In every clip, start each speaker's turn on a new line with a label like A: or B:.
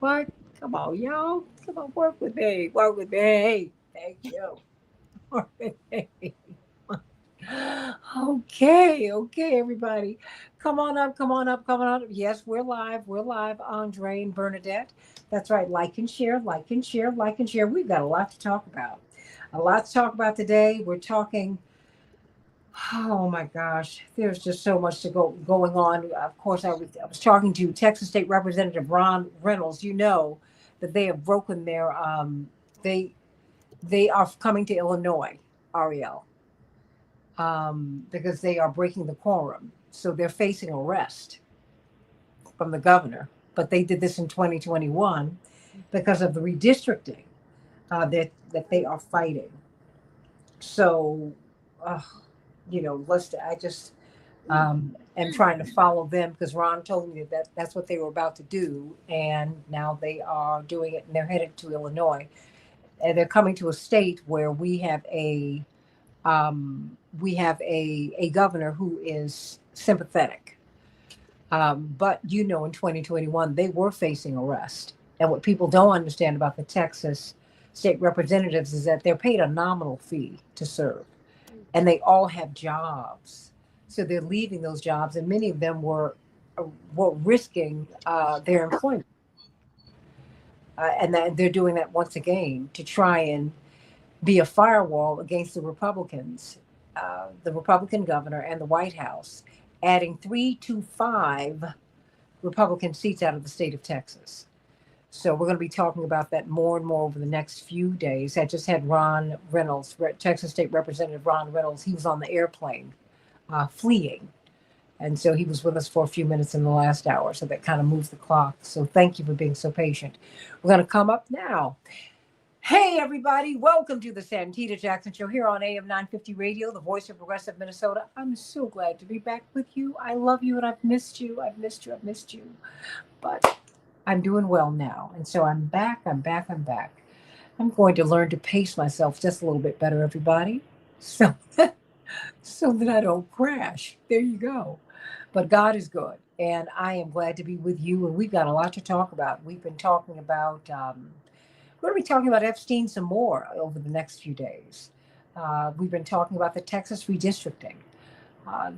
A: What? Come on, y'all. Come on, work with me. Work with me. Thank you. Work with me. Okay, everybody. Come on up, come on up, come on up. Yes, we're live. We're live, Andre and Bernadette. That's right. Like and share, like and share, like and share. We've got a lot to talk about. A lot to talk about today. We're talking. Oh my gosh, there's just so much to go going on. Of course, I was talking to Texas State Representative Ron Reynolds. You know that they have broken their they they are coming to Illinois, Ariel, because they are breaking the quorum. So they're facing arrest from the governor. But they did this in 2021 because of the redistricting that they are fighting. So, uh, I just am trying to follow them because Ron told me that that's what they were about to do, and now they are doing it, and they're headed to Illinois, and they're coming to a state where we have a governor who is sympathetic. But in 2021 they were facing arrest, and what people don't understand about the Texas state representatives is that they're paid a nominal fee to serve, and they all have jobs. So they're leaving those jobs, and many of them were risking their employment, and that they're doing that once again to try and be a firewall against the Republican governor, and the White House, adding 3 to 5 Republican seats out of the state of Texas. So we're going to be talking about that more and more over the next few days. I just had Ron Reynolds, Texas State Representative Ron Reynolds. He was on the airplane fleeing. And so he was with us for a few minutes in the last hour. So that kind of moves the clock. So thank you for being so patient. We're going to come up now. Hey, everybody. Welcome to the Santita Jackson Show here on AM 950 Radio, the voice of progressive Minnesota. I'm so glad to be back with you. I love you and I've missed you. I've missed you. I've missed you. But I'm doing well now. And so I'm back. I'm back. I'm back. I'm going to learn to pace myself just a little bit better, everybody. So, so that I don't crash. There you go. But God is good. And I am glad to be with you. And we've got a lot to talk about. We've been talking about, we're going to be talking about Epstein some more over the next few days. We've been talking about the Texas redistricting.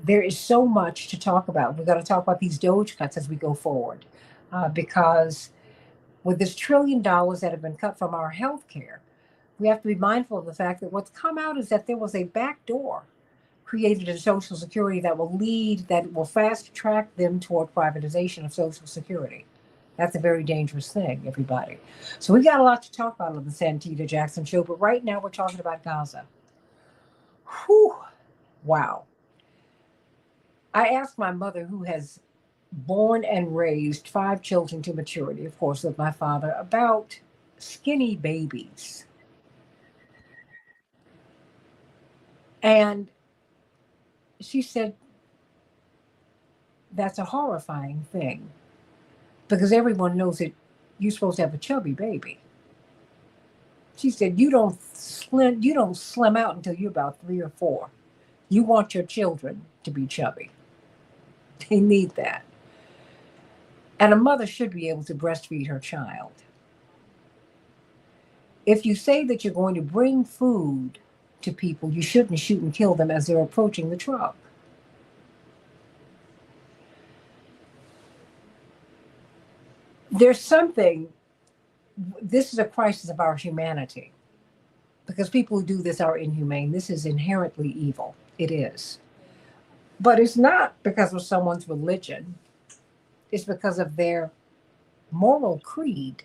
A: There is so much to talk about. We've got to talk about these Doge cuts as we go forward, because with this $1 trillion that have been cut from our health care, we have to be mindful of the fact that what's come out is that there was a back door created in Social Security that will fast track them toward privatization of Social Security. That's a very dangerous thing, everybody. So we've got a lot to talk about on the Santita Jackson Show, but right now we're talking about Gaza. Whew. Wow. I asked my mother, who has born and raised 5 children to maturity, of course, with my father, about skinny babies. And she said, that's a horrifying thing because everyone knows that you're supposed to have a chubby baby. She said, you don't slim out until you're about 3 or 4. You want your children to be chubby. They need that. And a mother should be able to breastfeed her child. If you say that you're going to bring food to people, you shouldn't shoot and kill them as they're approaching the truck. There's something, this is a crisis of our humanity because people who do this are inhumane. This is inherently evil. It is. But it's not because of someone's religion, it's because of their moral creed.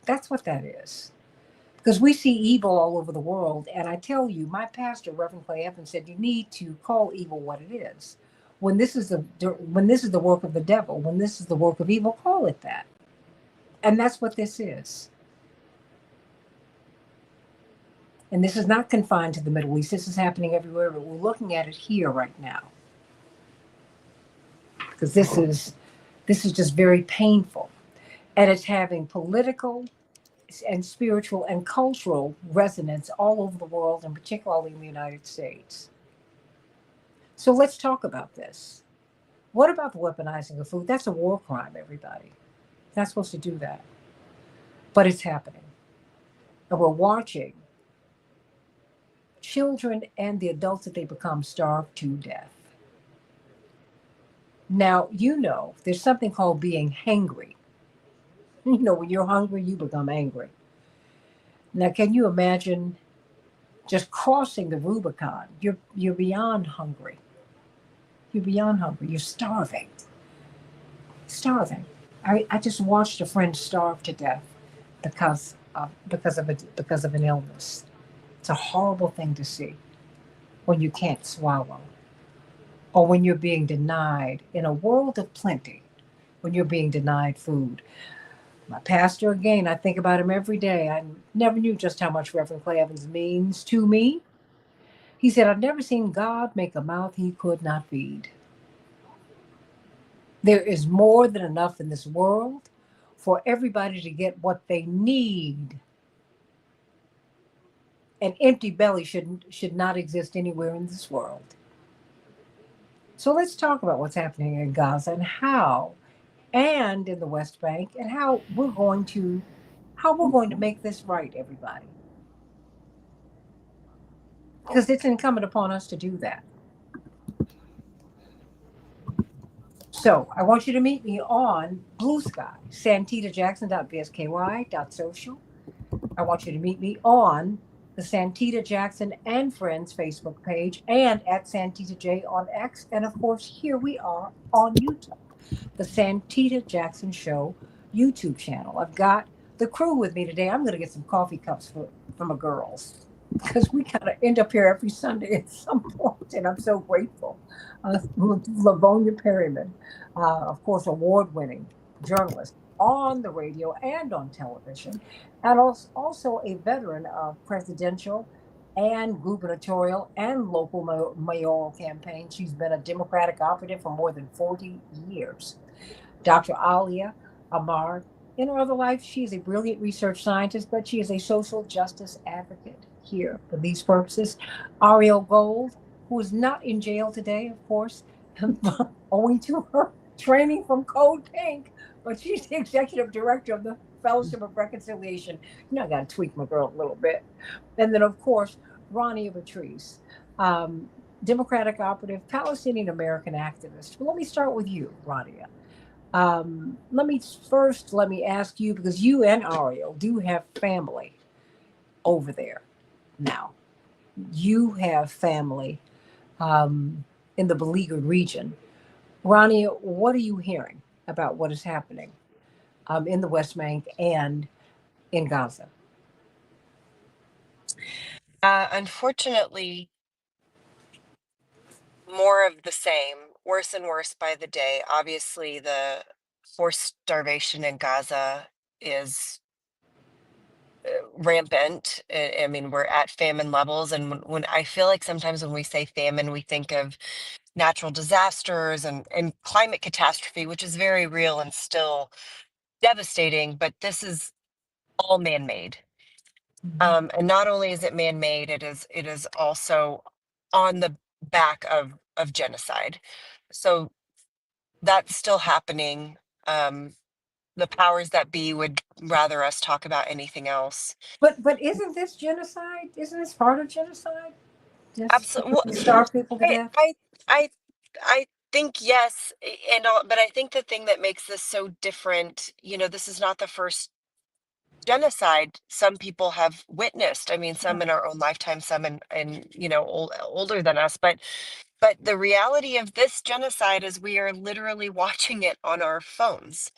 A: That's what that is. Because we see evil all over the world. And I tell you, my pastor, Reverend Clay Evans, said you need to call evil what it is. When this is the work of the devil, when this is the work of evil, call it that. And that's what this is. And this is not confined to the Middle East. This is happening everywhere, but we're looking at it here right now. Because this is just very painful. And it's having political and spiritual and cultural resonance all over the world, and particularly in the United States. So let's talk about this. What about the weaponizing of food? That's a war crime, everybody. Not supposed to do that, but it's happening. And we're watching children and the adults that they become starve to death. Now, there's something called being hangry. When you're hungry, you become angry. Now, can you imagine just crossing the Rubicon? You're beyond hungry. You're beyond hungry. You're starving. Starving. I just watched a friend starve to death because of an illness. It's a horrible thing to see when you can't swallow or when you're being denied in a world of plenty, when you're being denied food. My pastor, again, I think about him every day. I never knew just how much Reverend Clay Evans means to me. He said, I've never seen God make a mouth he could not feed. There is more than enough in this world for everybody to get what they need. An empty belly should not exist anywhere in this world. So let's talk about what's happening in Gaza and how, and in the West Bank, and how we're going to make this right, everybody. Because it's incumbent upon us to do that. So I want you to meet me on Blue Sky, santitajackson.bsky.social. I want you to meet me on the Santita Jackson and Friends Facebook page and at Santita J on X. And of course, here we are on YouTube, the Santita Jackson Show YouTube channel. I've got the crew with me today. I'm going to get some coffee cups for my girls because we kind of end up here every Sunday at some point, and I'm so grateful. Lavonia Perryman, of course, award-winning journalist on the radio and on television, and also a veteran of presidential and gubernatorial and local mayoral campaigns. She's been a Democratic operative for more than 40 years. Dr. Alia Amar, in her other life, she is a brilliant research scientist, but she is a social justice advocate here for these purposes. Ariel Gold, who is not in jail today, of course, owing to her training from Code Pink, but she's the executive director of the Fellowship of Reconciliation. I got to tweak my girl a little bit. And then, of course, Ronnie Patrice, um, Democratic operative, Palestinian American activist. Well, let me start with you, Ronnie. Let me ask you, because you and Ariel do have family over there now. You have family um, in the beleaguered region. Ronnie, what are you hearing about what is happening in the West Bank and in Gaza?
B: Unfortunately, more of the same, worse and worse by the day. Obviously, the forced starvation in Gaza is rampant. I mean, we're at famine levels. And when I feel like sometimes when we say famine, we think of natural disasters and climate catastrophe, which is very real and still devastating, but this is all man-made. And not only is it man-made, it is also on the back of genocide. So that's still happening. Um, the powers that be would rather us talk about anything else.
A: But isn't this genocide? Isn't this part of genocide? Just
B: Absolutely.
A: to starve people to
B: I
A: death?
B: I I I think yes, and all, but I think the thing that makes this so different, this is not the first genocide some people have witnessed. I mean, some in our own lifetime, some in older than us, but the reality of this genocide is we are literally watching it on our phones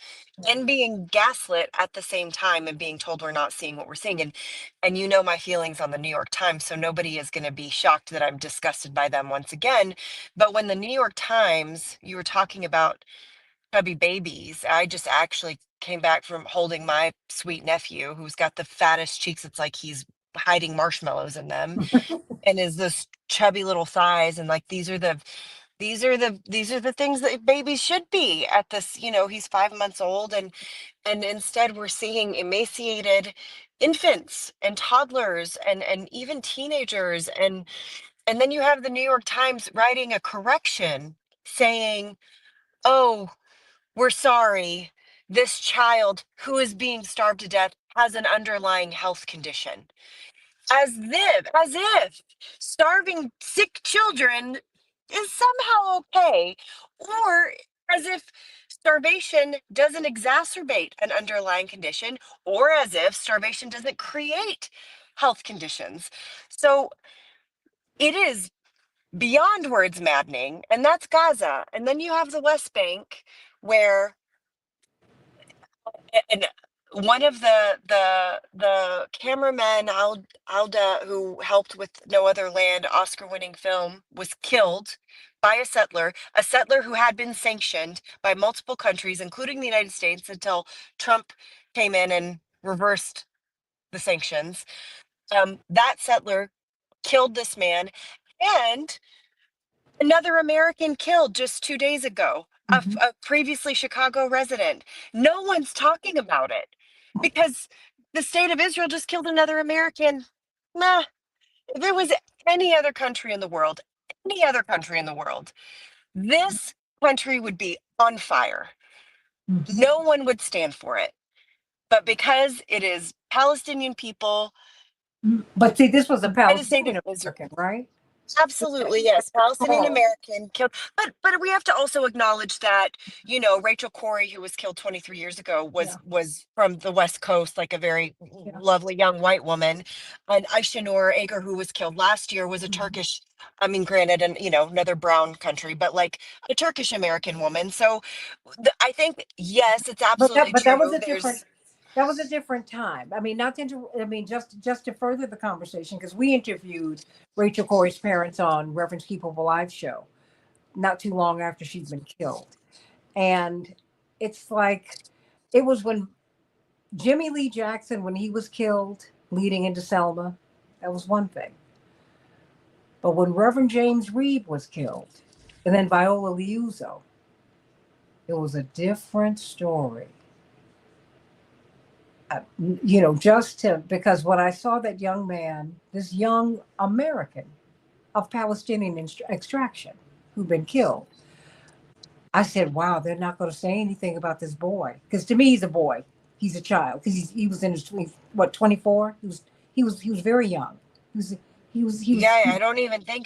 B: and being gaslit at the same time and being told we're not seeing what we're seeing. And my feelings on the New York Times, so nobody is going to be shocked that I'm disgusted by them once again. But when the New York Times, you were talking about chubby babies, I just actually came back from holding my sweet nephew who's got the fattest cheeks. It's like he's hiding marshmallows in them and is this chubby little thighs, and like these are the things that babies should be at this. He's 5 months old, and instead we're seeing emaciated infants and toddlers and even teenagers, and then you have the New York Times writing a correction saying, oh, we're sorry, this child who is being starved to death has an underlying health condition. As if starving sick children is somehow okay, or as if starvation doesn't exacerbate an underlying condition, or as if starvation doesn't create health conditions. So it is beyond words maddening, and that's Gaza. And then you have the West Bank, where and one of the cameramen, Alda, who helped with No Other Land, Oscar-winning film, was killed by a settler who had been sanctioned by multiple countries, including the United States, until Trump came in and reversed the sanctions. That settler killed this man, and another American killed just 2 days ago,
A: Hmm.
B: a previously Chicago resident. No one's talking about it because the state of Israel just killed another American. Nah, if it was any other country in the world, any other country in the world, this country would be on fire.
A: Hmm.
B: No one would stand for it. But because it is Palestinian people
A: But see, this was a
B: by the state of
A: Palestinian
B: Israel.
A: American, right?
B: Absolutely, yes. Palestinian
A: Oh,
B: American killed, but we have to also acknowledge that, Rachel Corrie, who was killed 23 years ago,
A: yeah,
B: was from the West Coast, like a very
A: yeah.
B: lovely young white woman. And Ayşenur Ager, who was killed last year, was a
A: Mhm.
B: Turkish, I mean, granted, and another brown country, but like a Turkish American woman. So I think yes, it's absolutely
A: But that was
B: true.
A: a different
B: There's
A: that was a different time. I mean, not to I mean, just to further the conversation, because we interviewed Rachel Corey's parents on Reverend Keep Hope Alive show not too long after she'd been killed, and it's like it was when Jimmy Lee Jackson, when he was killed, leading into Selma, that was one thing. But when Reverend James Reeb was killed, and then Viola Liuzzo, it was a different story. Just to, because when I saw that young man, this young American of Palestinian extraction who'd been killed, I said, wow, they're not going to say anything about this boy. Because to me, he's a boy. He's a child. Because he was in his 20, what, 24? He was very young. He was,
B: Yeah,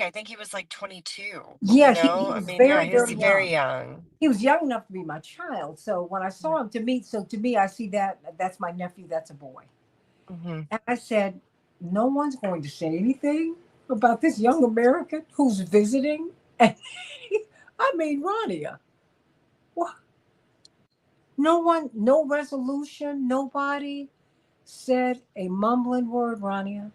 B: I think he was like 22,
A: yeah, he
B: I
A: was
B: mean, yeah,
A: very,
B: he was
A: very
B: very
A: young.
B: young.
A: He was young enough to be my child. So when I saw him, to me, I see that's my nephew. That's a boy.
B: Mhm.
A: And I said, no one's going to say anything about this young American who's visiting. And I mean, Rania, what? No one, no resolution, nobody said a mumbling word, Rania.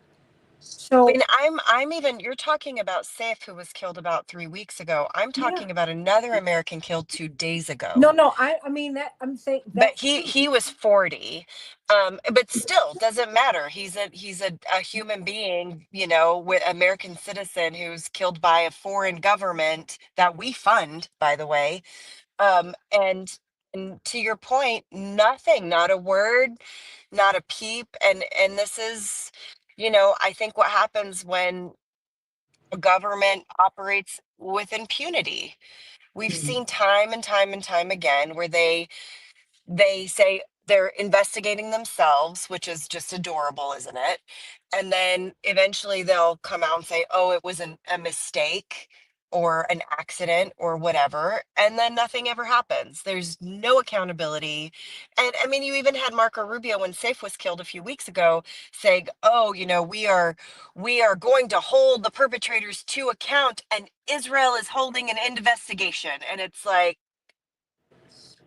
B: I
A: So,
B: mean, I'm even you're talking about Saif, who was killed about 3 weeks ago. I'm
A: yeah.
B: talking about another American killed 2 days ago.
A: No, no, I mean that I'm saying
B: But
A: that
B: he
A: too.
B: he was 40. But still doesn't matter. He's a human being, with American citizen who's killed by a foreign government that we fund, by the way. And to your point, nothing, not a word, not a peep. And this is, I think what happens when a government operates with impunity. We've
A: Mm.
B: seen time and time and time again where they say they're investigating themselves, which is just adorable, isn't it? And then eventually they'll come out and say, oh, it was a mistake or an accident or whatever. And then nothing ever happens. There's no accountability. And I mean, you even had Marco Rubio when Safe was killed a few weeks ago saying, oh, we are going to hold the perpetrators to account, and Israel is holding an investigation. And it's like,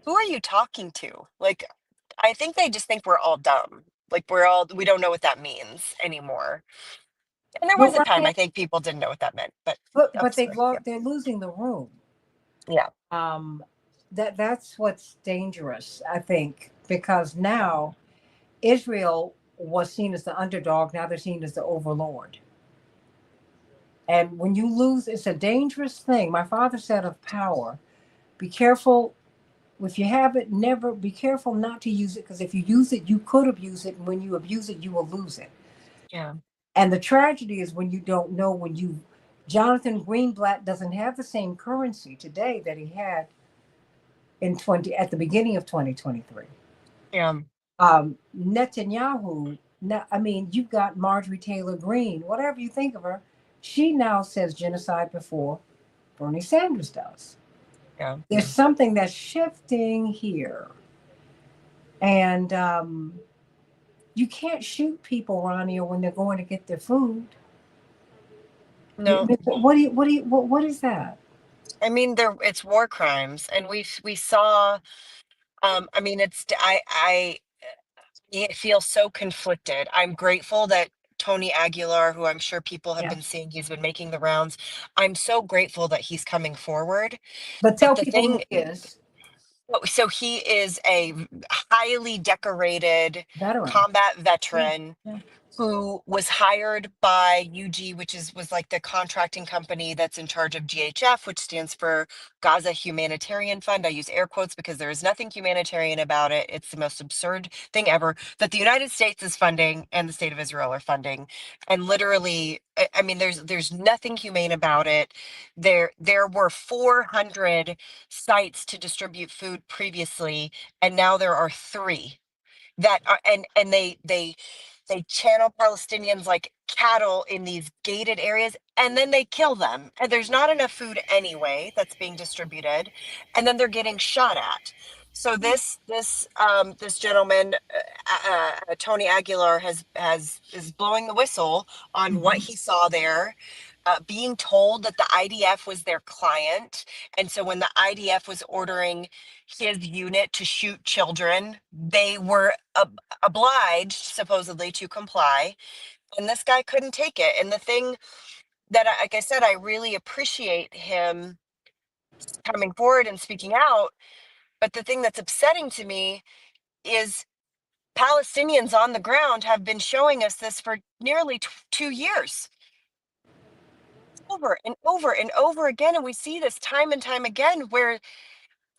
B: who are you talking to? Like, I think they just think we're all dumb. Like we don't know what that means anymore. And there
A: But
B: was a time
A: Rania,
B: I think people didn't know what that meant, but oh,
A: but
B: sorry. Yeah.
A: they're losing the room.
B: Yeah.
A: Um, that's what's dangerous, I think, because now Israel was seen as the underdog. Now they're seen as the overlord. And when you lose, it's a dangerous thing. My father said of power, be careful. If you have it, never be careful not to use it, because if you use it, you could abuse it. And when you abuse it, you will lose it.
B: Yeah.
A: And the tragedy is when you don't know, Jonathan Greenblatt doesn't have the same currency today that he had in 20 at the beginning of 2023.
B: Yeah.
A: Netanyahu, now, I mean, you've got Marjorie Taylor Greene, whatever you think of her, she now says genocide before Bernie Sanders does.
B: Yeah.
A: There's something that's shifting here. And you can't shoot people, Ronnie, when they're going to get their food.
B: No.
A: What is that?
B: I mean, there it's war crimes, and we saw. I mean, I feel so conflicted. I'm grateful that Tony Aguilar, who I'm sure people have
A: Yeah.
B: been seeing, he's been making the rounds. I'm so grateful that he's coming forward.
A: But
B: But
A: tell
B: the
A: people who
B: thing,
A: he is.
B: so he is a highly decorated
A: Veteran.
B: combat
A: Yeah.
B: veteran
A: Yeah.
B: who was hired by UG, which was like the contracting company that's in charge of GHF, which stands for Gaza Humanitarian Fund. I use air quotes because there is nothing humanitarian about it. It's the most absurd thing ever that the United States is funding and the state of Israel are funding. And literally, I mean, there's nothing humane about it. There were 400 sites to distribute food previously, and now there are three that are, and they channel Palestinians like cattle in these gated areas, and then they kill them. And there's not enough food anyway that's being distributed, and then they're getting shot at. So this gentleman, Tony Aguilar, has is blowing the whistle on what
A: Mhm.
B: he saw there. Being told that the IDF was their client. And so when the IDF was ordering his unit to shoot children, they were obliged, supposedly, to comply. And this guy couldn't take it. And the thing that, like I said, I really appreciate him coming forward and speaking out. But the thing that's upsetting to me is Palestinians on the ground have been showing us this for nearly 2 years, over and over and over again. And we see this time and time again where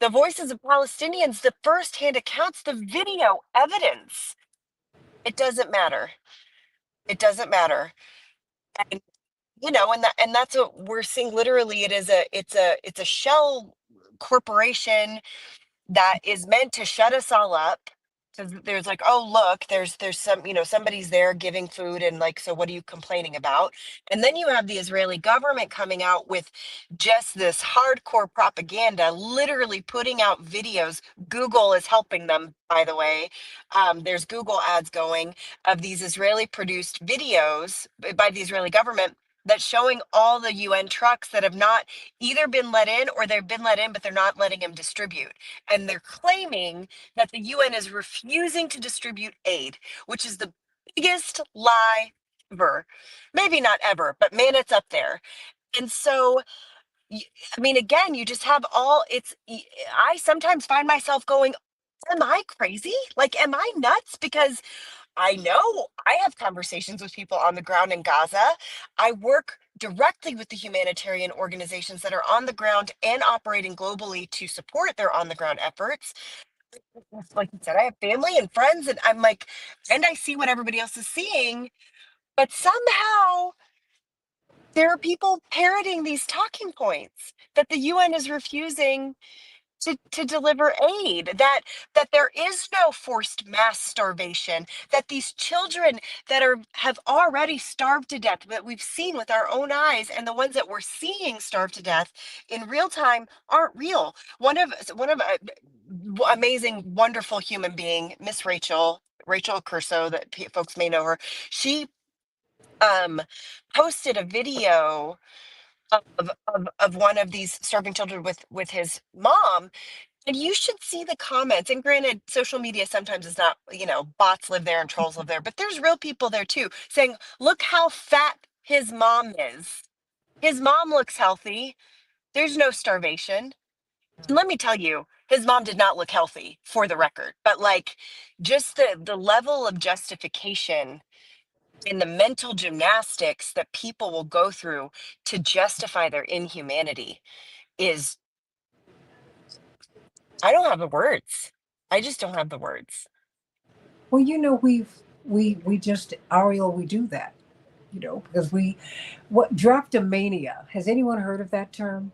B: the voices of Palestinians, the firsthand accounts, the video evidence, it doesn't matter. It doesn't matter. And and that's what we're seeing. Literally, it's a shell corporation that is meant to shut us all up. Because there's like, oh look, there's some, somebody's there giving food, and like, so what are you complaining about? And then you have the Israeli government coming out with just this hardcore propaganda, literally putting out videos. Google is helping them, by the way. There's Google ads going of these Israeli produced videos by the Israeli government that's showing all the UN trucks that have not either been let in, or they've been let in, but they're not letting them distribute. And they're claiming that the UN is refusing to distribute aid, which is the biggest lie ever. Maybe not ever, but man, it's up there. And so, I mean, again, you just have I sometimes find myself going, am I crazy? Like, am I nuts? Because I know I have conversations with people on the ground in Gaza. I work directly with the humanitarian organizations that are on the ground and operating globally to support their on the ground efforts. Like you said, I have family and friends, and I'm like, and I see what everybody else is seeing, but somehow there are people parroting these talking points that the UN is refusing to deliver aid, that there is no forced mass starvation, that these children that have already starved to death, that we've seen with our own eyes, and the ones that we're seeing starve to death in real time, aren't real. One of amazing, wonderful human being, Miss Rachel Curso, that folks may know her. She um posted a video of one of these starving children with his mom, and you should see the comments. And granted, social media sometimes is not, bots live there and trolls live there, but there's real people there too, saying, look how fat his mom is. His mom looks healthy. There's no starvation. And let me tell you, his mom did not look healthy, for the record. But like, just the level of justification and the mental gymnastics that people will go through to justify their inhumanity is, I don't have the words. I just don't have the words.
A: Well, we just Ariel, we do that, because what drapetomania. Has anyone heard of that term?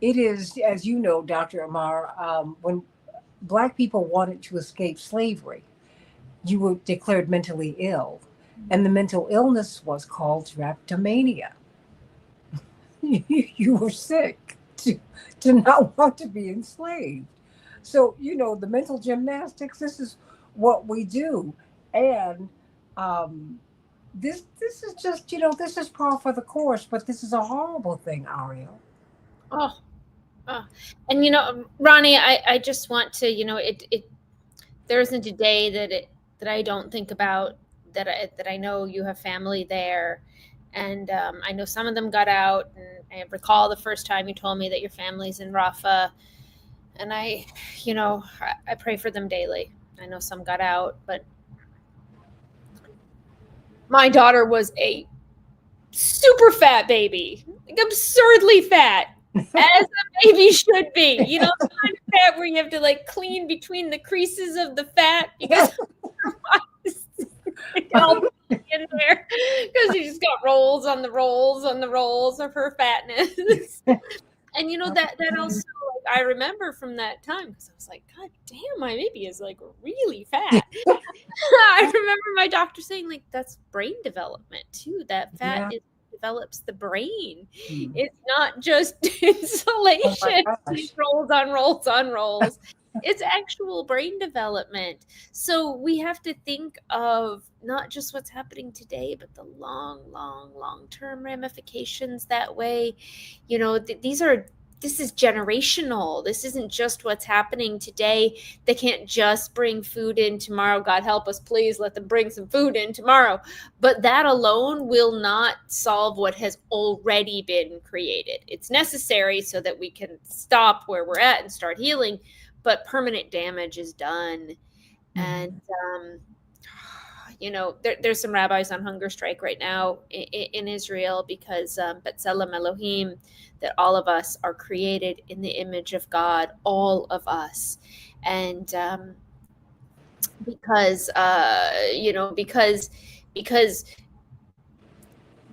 A: It is, as you know, Dr. Amar, when Black people wanted to escape slavery, you were declared mentally ill. And the mental illness was called drapetomania. You were sick to not want to be enslaved. So, the mental gymnastics, this is what we do. And um, this is just, this is par for the course, but this is a horrible thing, Ariel.
C: Oh, oh. And Ronnie, I just want to, there isn't a day that I don't think about that I know you have family there. And I know some of them got out, and I recall the first time you told me that your family's in Rafah, and I pray for them daily. I know some got out, but my daughter was a super fat baby, like absurdly fat, as a baby should be. The kind of fat where you have to like clean between the creases of the fat because all in there because you just got rolls on the rolls on the rolls of her fatness. And that also, like, I remember from that time because I was like, God damn, my baby is like really fat. I remember my doctor saying, like, that's brain development too. That fat
A: Yeah.
C: develops the brain.
A: Hmm.
C: It's not just
A: Oh my
C: insulation,
A: gosh.
C: rolls on rolls on rolls. It's actual brain development. So we have to think of not just what's happening today, but the long term ramifications that way. This is generational. This isn't just what's happening today. They can't just bring food in tomorrow. God help us, please let them bring some food in tomorrow. But that alone will not solve what has already been created. It's necessary so that we can stop where we're at and start healing, but permanent damage is done. And there's some rabbis on hunger strike right now in Israel because B'Tselem Elohim, that all of us are created in the image of God, all of us. And because because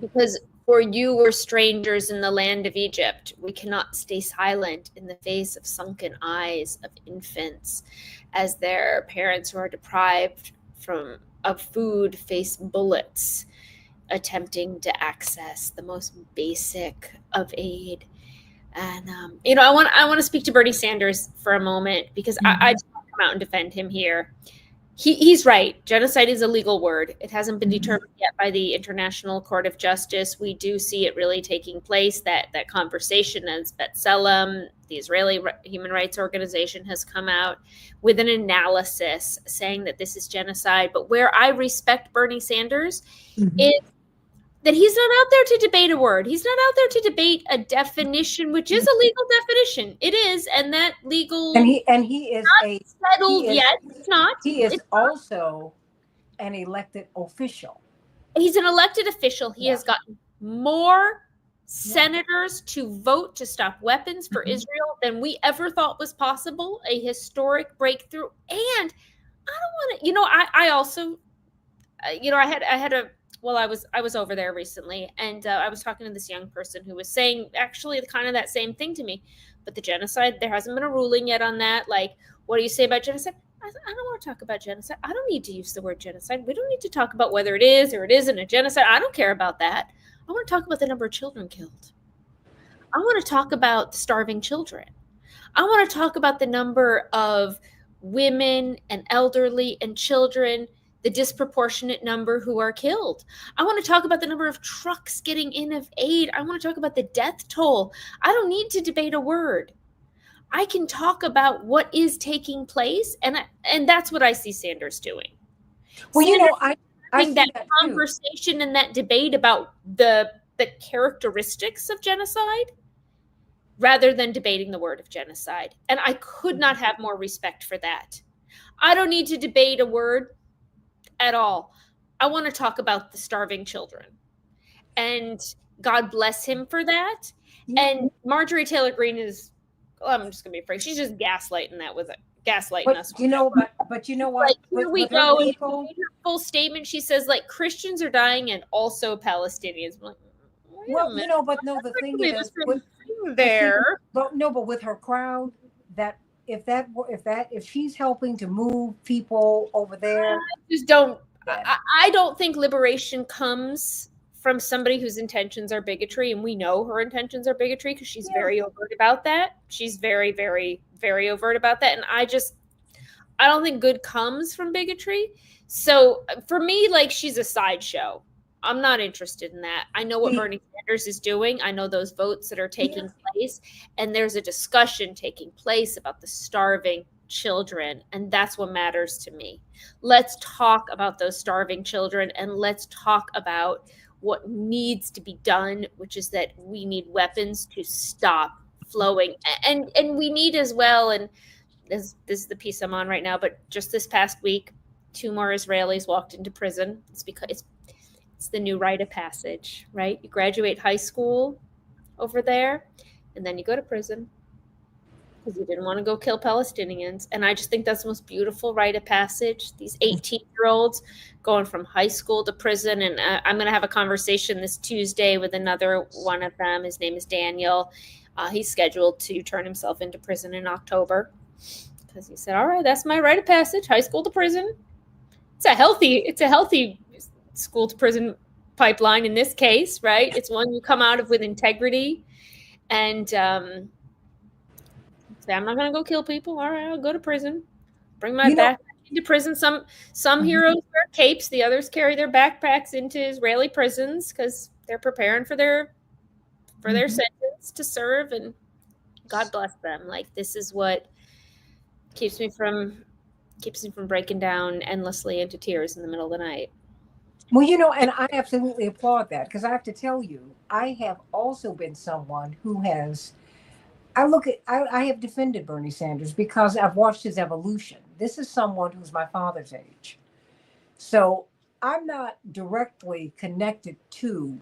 C: because for you were strangers in the land of Egypt. We cannot stay silent in the face of sunken eyes of infants as their parents who are deprived of food face bullets attempting to access the most basic of aid. And I want to speak to Bernie Sanders for a moment because I just want to come out and defend him here. He's right. Genocide is a legal word. It hasn't been determined yet by the International Court of Justice. We do see it really taking place. That conversation, as B'Tselem, the Israeli human rights organization, has come out with an analysis saying that this is genocide. But where I respect Bernie Sanders is that he's not out there to debate a word. He's not out there to debate a definition, which is a legal definition. It is, and that legal
A: he is
C: not settled yet. It's not.
A: He is also an elected official.
C: He's an elected official. He has gotten more senators to vote to stop weapons for Israel than we ever thought was possible. A historic breakthrough. And I don't want to, I also, I had a, well, I was over there recently, and I was talking to this young person who was saying actually kind of that same thing to me. But the genocide, there hasn't been a ruling yet on that. Like, what do you say about genocide? I don't want to talk about genocide. I don't need to use the word genocide. We don't need to talk about whether it is or it isn't a genocide. I don't care about that. I want to talk about the number of children killed. I want to talk about the starving children. I want to talk about the number of women and elderly and children, the disproportionate number who are killed. I want to talk about the number of trucks getting in of aid. I want to talk about the death toll. I don't need to debate a word. I can talk about what is taking place, and that's what I see Sanders doing.
A: Well,
C: Sanders
A: I see
C: that
A: that
C: conversation and that debate about the characteristics of genocide rather than debating the word of genocide. And I could not have more respect for that. I don't need to debate a word at all. I want to talk about the starving children. And God bless him for that. And Marjorie Taylor Greene is, well, I'm just gonna be frank, she's just gaslighting us.
A: But but you know what?
C: Like, here we go. In her full statement, she says, like, Christians are dying and also Palestinians. I'm like,
A: well, but no, the thing is,
C: there.
A: But with her crowd, that if she's helping to move people over there,
C: Just don't.
A: then
C: I don't think liberation comes from somebody whose intentions are bigotry, and we know her intentions are bigotry because she's
A: yeah,
C: very overt about that. She's very, very, very overt about that, and I don't think good comes from bigotry. So for me, like, she's a sideshow. I'm not interested in that. I know what
A: see,
C: Bernie Sanders is doing. I know those votes that are
A: yeah,
C: taking place, and there's a discussion taking place about the starving children, and that's what matters to me. Let's talk about those starving children, and let's talk about what needs to be done, which is that we need weapons to stop flowing, and we need as well. And this is the piece I'm on right now, but just this past week, 2 more Israelis walked into prison. It's because it's the new rite of passage, right? You graduate high school over there, and then you go to prison because you didn't want to go kill Palestinians. And I just think that's the most beautiful rite of passage. These 18-year-olds going from high school to prison. And I'm going to have a conversation this Tuesday with another one of them. His name is Daniel. He's scheduled to turn himself into prison in October because he said, "All right, that's my rite of passage, high school to prison." It's a healthy school to prison pipeline in this case, right? It's one you come out of with integrity and say, "I'm not going to go kill people. All right, I'll go to prison. Bring my backpack into prison." Some heroes wear capes. The others carry their backpacks into Israeli prisons because they're preparing for their sentence to serve. And God bless them. Like, this is what keeps me from breaking down endlessly into tears in the middle of the night.
A: well, and I absolutely applaud that because I have to tell you, I have also been someone who has. I have defended Bernie Sanders because I've watched his evolution. This is someone who's my father's age. So I'm not directly connected to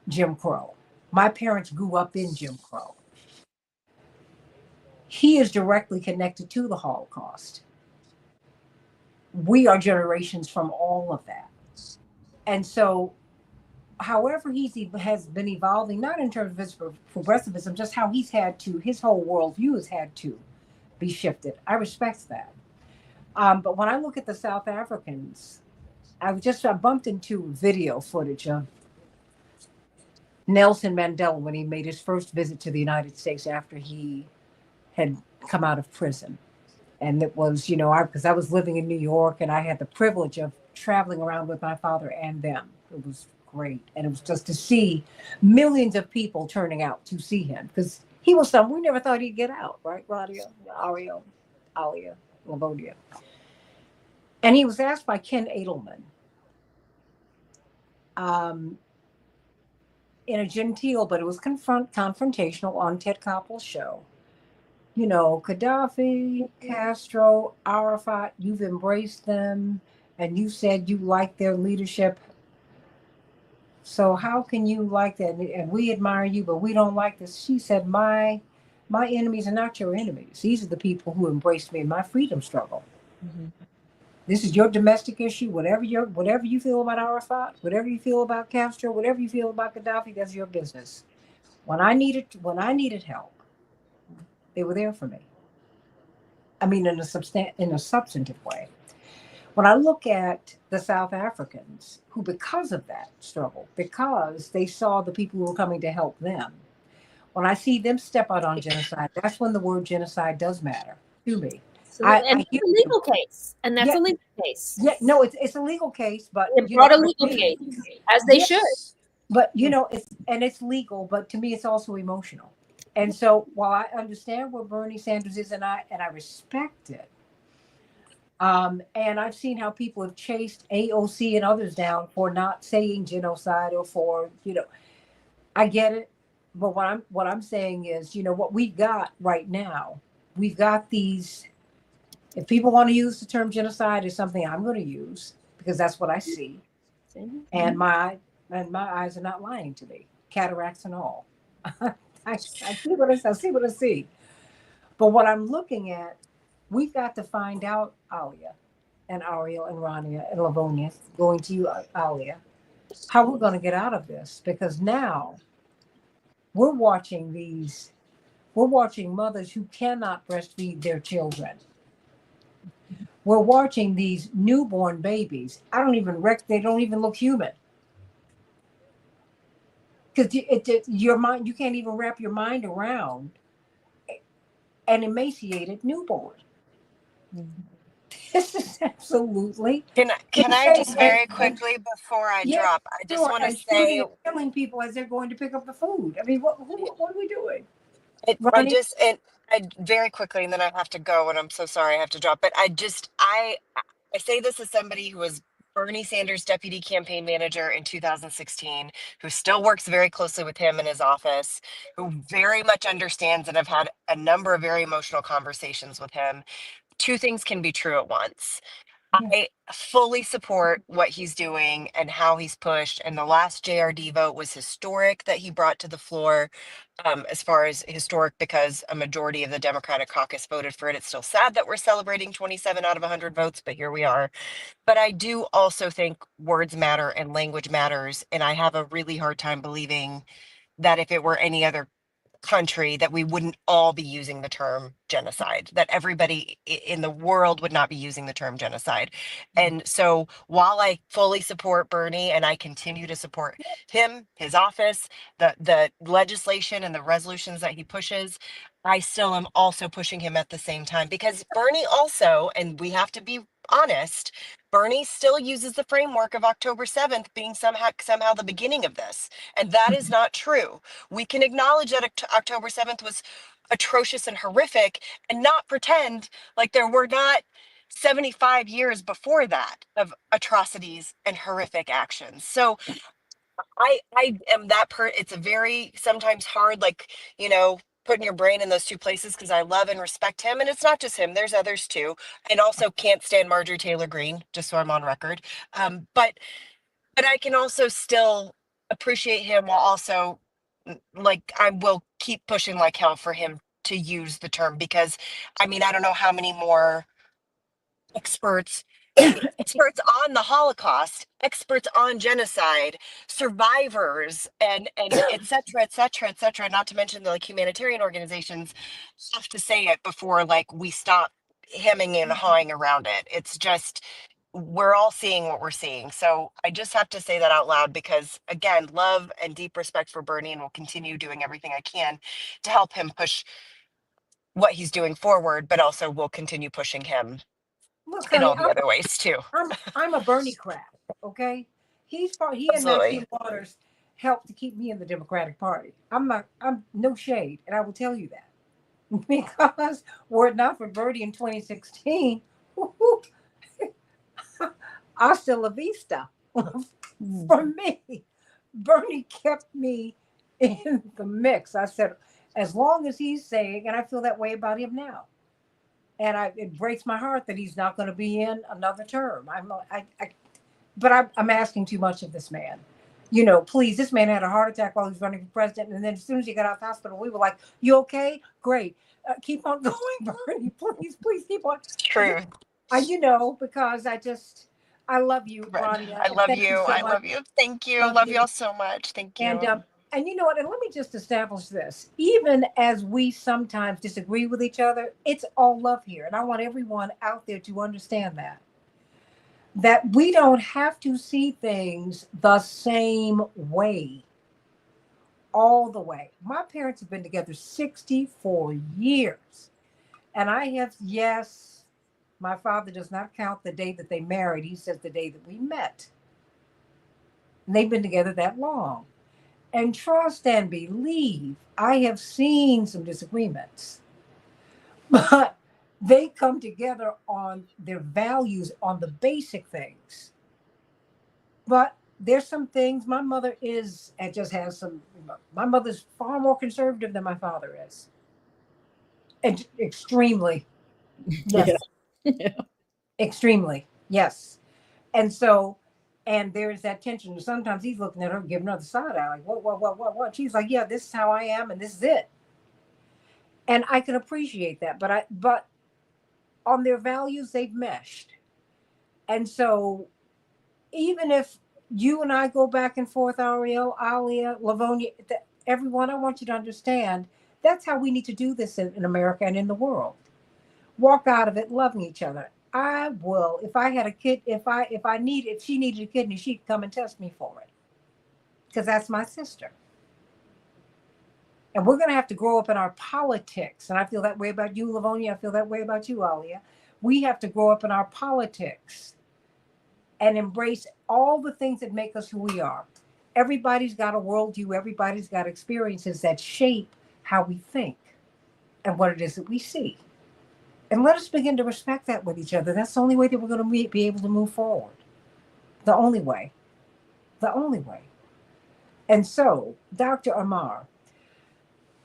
A: Jim Crow. My parents grew up in Jim Crow. He is directly connected to the Holocaust. We are generations from all of that. And so, however has been evolving, not in terms of his progressivism, just how his whole worldview has had to be shifted. I respect that. But when I look at the South Africans, I bumped into video footage of Nelson Mandela when he made his first visit to the United States after he had come out of prison. And it was, because I was living in New York and I had the privilege of traveling around with my father and them. It was great. And it was just to see millions of people turning out to see him because he was we never thought he'd get out, right, Claudia, Aria, Alia, Lavodia. And he was asked by Ken Edelman in a genteel, but it was confrontational on Ted Koppel's show. Gaddafi, Castro, Arafat, you've embraced them and you said you like their leadership. So how can you like that? And we admire you, but we don't like this. She said, my enemies are not your enemies. These are the people who embraced me in my freedom struggle. Mm-hmm. This is your domestic issue. Whatever you feel about Arafat, whatever you feel about Castro, whatever you feel about Gaddafi, that's your business. When I needed help, they were there for me. I mean, in a substantive way. When I look at the South Africans, who, because of that struggle, because they saw the people who were coming to help them, when I see them step out on genocide, that's when the word genocide does matter to me.
C: And it's a legal case, and that's a legal case.
A: Yeah, no, it's a legal case, but
C: it brought a legal case, as they should.
A: But it's legal, but to me, it's also emotional. And so, while I understand what Bernie Sanders is, and I respect it, and I've seen how people have chased AOC and others down for not saying genocide or for I get it, but what I'm saying is, what we've got right now, we've got these. If people want to use the term genocide, is something I'm going to use because that's what I see, and my eyes are not lying to me, cataracts and all. I see what I see. But what I'm looking at, we've got to find out, Alia and Ariel and Rania and Lavonia, going to you, Alia, how we're going to get out of this. Because now we're watching these We're watching mothers who cannot breastfeed their children. We're watching these newborn babies. They don't even look human. Because your mind, you can't even wrap your mind around an emaciated newborn. This is absolutely
B: Can I
A: insane.
B: just very quickly before I
A: Yeah,
B: drop, I just
A: sure.
B: want to
A: And shooting
B: say
A: and killing people as they're going to pick up the food. I mean, what are we doing,
B: I
A: Ronnie?
B: just and I very quickly, and then I have to go, and I'm so sorry I have to drop. But I say this as somebody who was Bernie Sanders' deputy campaign manager in 2016, who still works very closely with him in his office, who very much understands, and I've had a number of very emotional conversations with him. Two things can be true at once.
A: Yeah.
B: I fully support what he's doing and how he's pushed. And the last JRD vote was historic that he brought to the floor, as far as historic because a majority of the Democratic caucus voted for it. It's still sad that we're celebrating 27 out of 100 votes, but here we are. But I do also think words matter and language matters. And I have a really hard time believing that if it were any other country that we wouldn't all be using the term genocide, that everybody in the world would not be using the term genocide. And so while I fully support Bernie and I continue to support him, his office, the legislation and the resolutions that he pushes, I still am also pushing him at the same time because Bernie also, and we have to be honest, Bernie still uses the framework of October 7th being somehow the beginning of this. And that is not true. We can acknowledge that October 7th was atrocious and horrific and not pretend like there were not 75 years before that of atrocities and horrific actions. So I am that it's a very sometimes hard, like, putting your brain in those two places because I love and respect him. And it's not just him, there's others too. And also can't stand Marjorie Taylor Greene, just so I'm on record. But I can also still appreciate him while also like I will keep pushing like hell for him to use the term because I mean I don't know how many more experts experts on the Holocaust, experts on genocide, survivors, and et cetera, et cetera, et cetera, not to mention the like humanitarian organizations have to say it before like we stop hemming and hawing around it. It's just we're all seeing what we're seeing. So I just have to say that out loud because again, love and deep respect for Bernie and will continue doing everything I can to help him push what he's doing forward, but also will continue pushing him
A: Look,
B: in
A: honey,
B: all the other ways too.
A: I'm a Bernie crap. Okay, he and
B: Absolutely.
A: Maxine Waters helped to keep me in the Democratic Party. I'm no shade, and I will tell you that because were it not for Bernie in 2016, hasta la vista for me. Bernie kept me in the mix. I said, as long as he's saying, and I feel that way about him now. And it breaks my heart that he's not going to be in another term. But I'm asking too much of this man. Please, this man had a heart attack while he was running for president. And then as soon as he got out of the hospital, we were like, you okay? Great. Keep on going, Bernie. Please, please keep on.
B: It's true.
A: Because I love you,
B: Red.
A: Rania,
B: I
A: and
B: love
A: thank you
B: you.
A: so
B: I
A: much.
B: love you. Thank you.
A: Love
B: Love
A: you.
B: you all so much. Thank
A: And
B: you.
A: you know what? And let me just establish this. Even as we sometimes disagree with each other, it's all love here. And I want everyone out there to understand that we don't have to see things the same way all the way. My parents have been together 64 years. And I have, yes, my father does not count the day that they married. He says the day that we met. And they've been together that long. And trust and believe, I have seen some disagreements, but they come together on their values, on the basic things. But there's some things my mother is, and just has some, my mother's far more conservative than my father is. And extremely,
D: Yeah.
A: yes,
D: Yeah.
A: extremely, yes. And so, and there's that tension. Sometimes he's looking at her, giving her the side eye, like, what? She's like, yeah, this is how I am, and this is it. And I can appreciate that, but on their values they've meshed. And so even if you and I go back and forth, Ariel, Alia, Lavonia, everyone, I want you to understand That's how we need to do this in America and in the world. Walk out of it loving each other. I will. If I had a kid, if she needed a kidney, she'd come and test me for it because that's my sister. And we're going to have to grow up in our politics. And I feel that way about you, Livonia. I feel that way about you, Alia. We have to grow up in our politics and embrace all the things that make us who we are. Everybody's got a worldview, everybody's got experiences that shape how we think and what it is that we see. And let us begin to respect that with each other. That's the only way that we're going to be able to move forward. The only way. The only way. And so, Dr. Amar,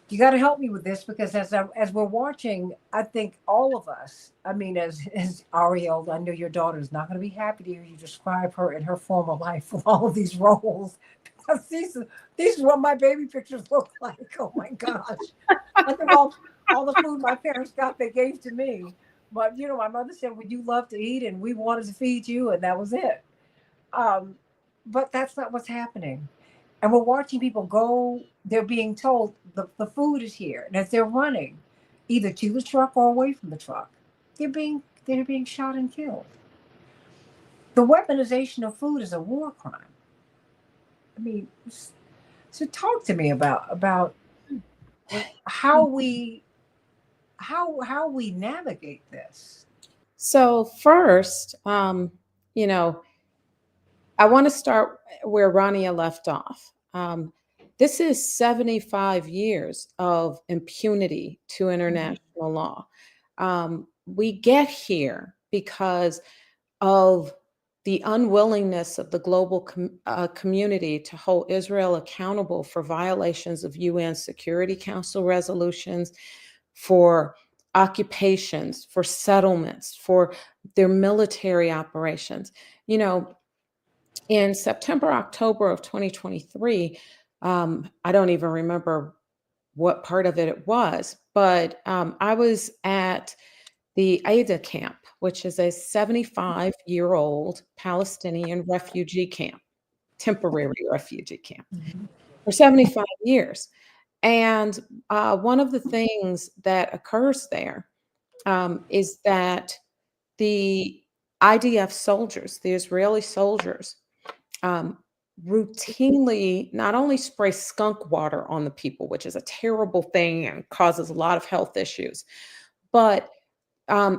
A: you got to help me with this because as we're watching, I think all of us. I mean, as Ariel, I know your daughter is not going to be happy to hear you describe her in her former life with all of these roles because these are what my baby pictures look like. Oh my gosh! I think all the food my parents got they gave to me, but my mother said, "Would you love to eat?" and we wanted to feed you, and that was it. Um, but that's not what's happening. And we're watching people go, they're being told the food is here. And as they're running, either to the truck or away from the truck, they're being shot and killed. The weaponization of food is a war crime. I mean, so talk to me about how we how we navigate this.
D: So first, you know, I want to start where Rania left off. This is 75 years of impunity to
A: Mhm.
D: international law. We get here because of the unwillingness of the global community to hold Israel accountable for violations of UN Security Council resolutions, for occupations, for settlements, for their military operations. You know, in September, October of 2023, I don't even remember what part of it was, but I was at the Aida camp, which is a 75-year-old Palestinian refugee camp, temporary refugee camp,
A: Mhm.
D: for 75 years. And one of the things that occurs there is that the IDF soldiers, the Israeli soldiers, um, routinely not only spray skunk water on the people, which is a terrible thing and causes a lot of health issues, but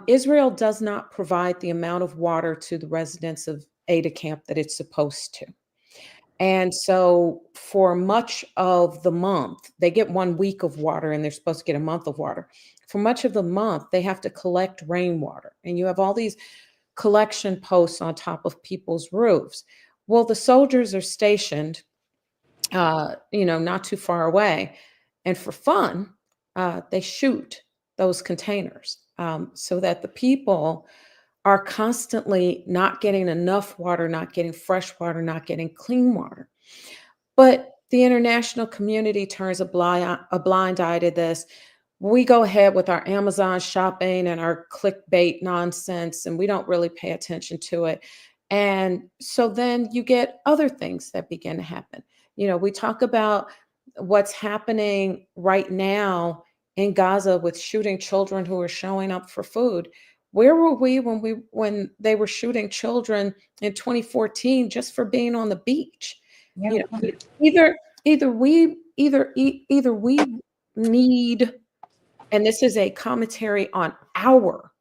D: Israel does not provide the amount of water to the residents of Ada camp that it's supposed to. And so, for much of the month, they get 1 week of water and they're supposed to get a month of water. For much of the month, they have to collect rainwater. And you have all these collection posts on top of people's roofs. Well, the soldiers are stationed, not too far away. And for fun, they shoot those containers so that the people are constantly not getting enough water, not getting fresh water, not getting clean water. But the international community turns a blind eye to this. We go ahead with our Amazon shopping and our clickbait nonsense, and we don't really pay attention to it. And so then you get other things that begin to happen. We talk about what's happening right now in Gaza with shooting children who are showing up for food. Where were we when they were shooting children in 2014 just for being on the beach?
A: Yeah.
D: You know, either either we need, and this is a commentary on our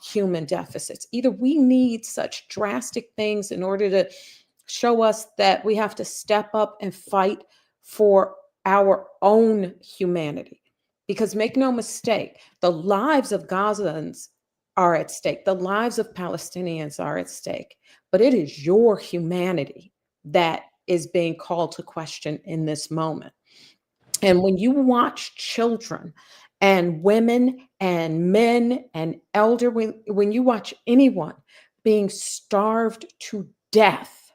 D: human deficits. Either we need such drastic things in order to show us that we have to step up and fight for our own humanity. Because make no mistake, the lives of Gazans are at stake, the lives of Palestinians are at stake, but it is your humanity that is being called to question in this moment. And when you watch children and women and men and elderly, when you watch anyone being starved to death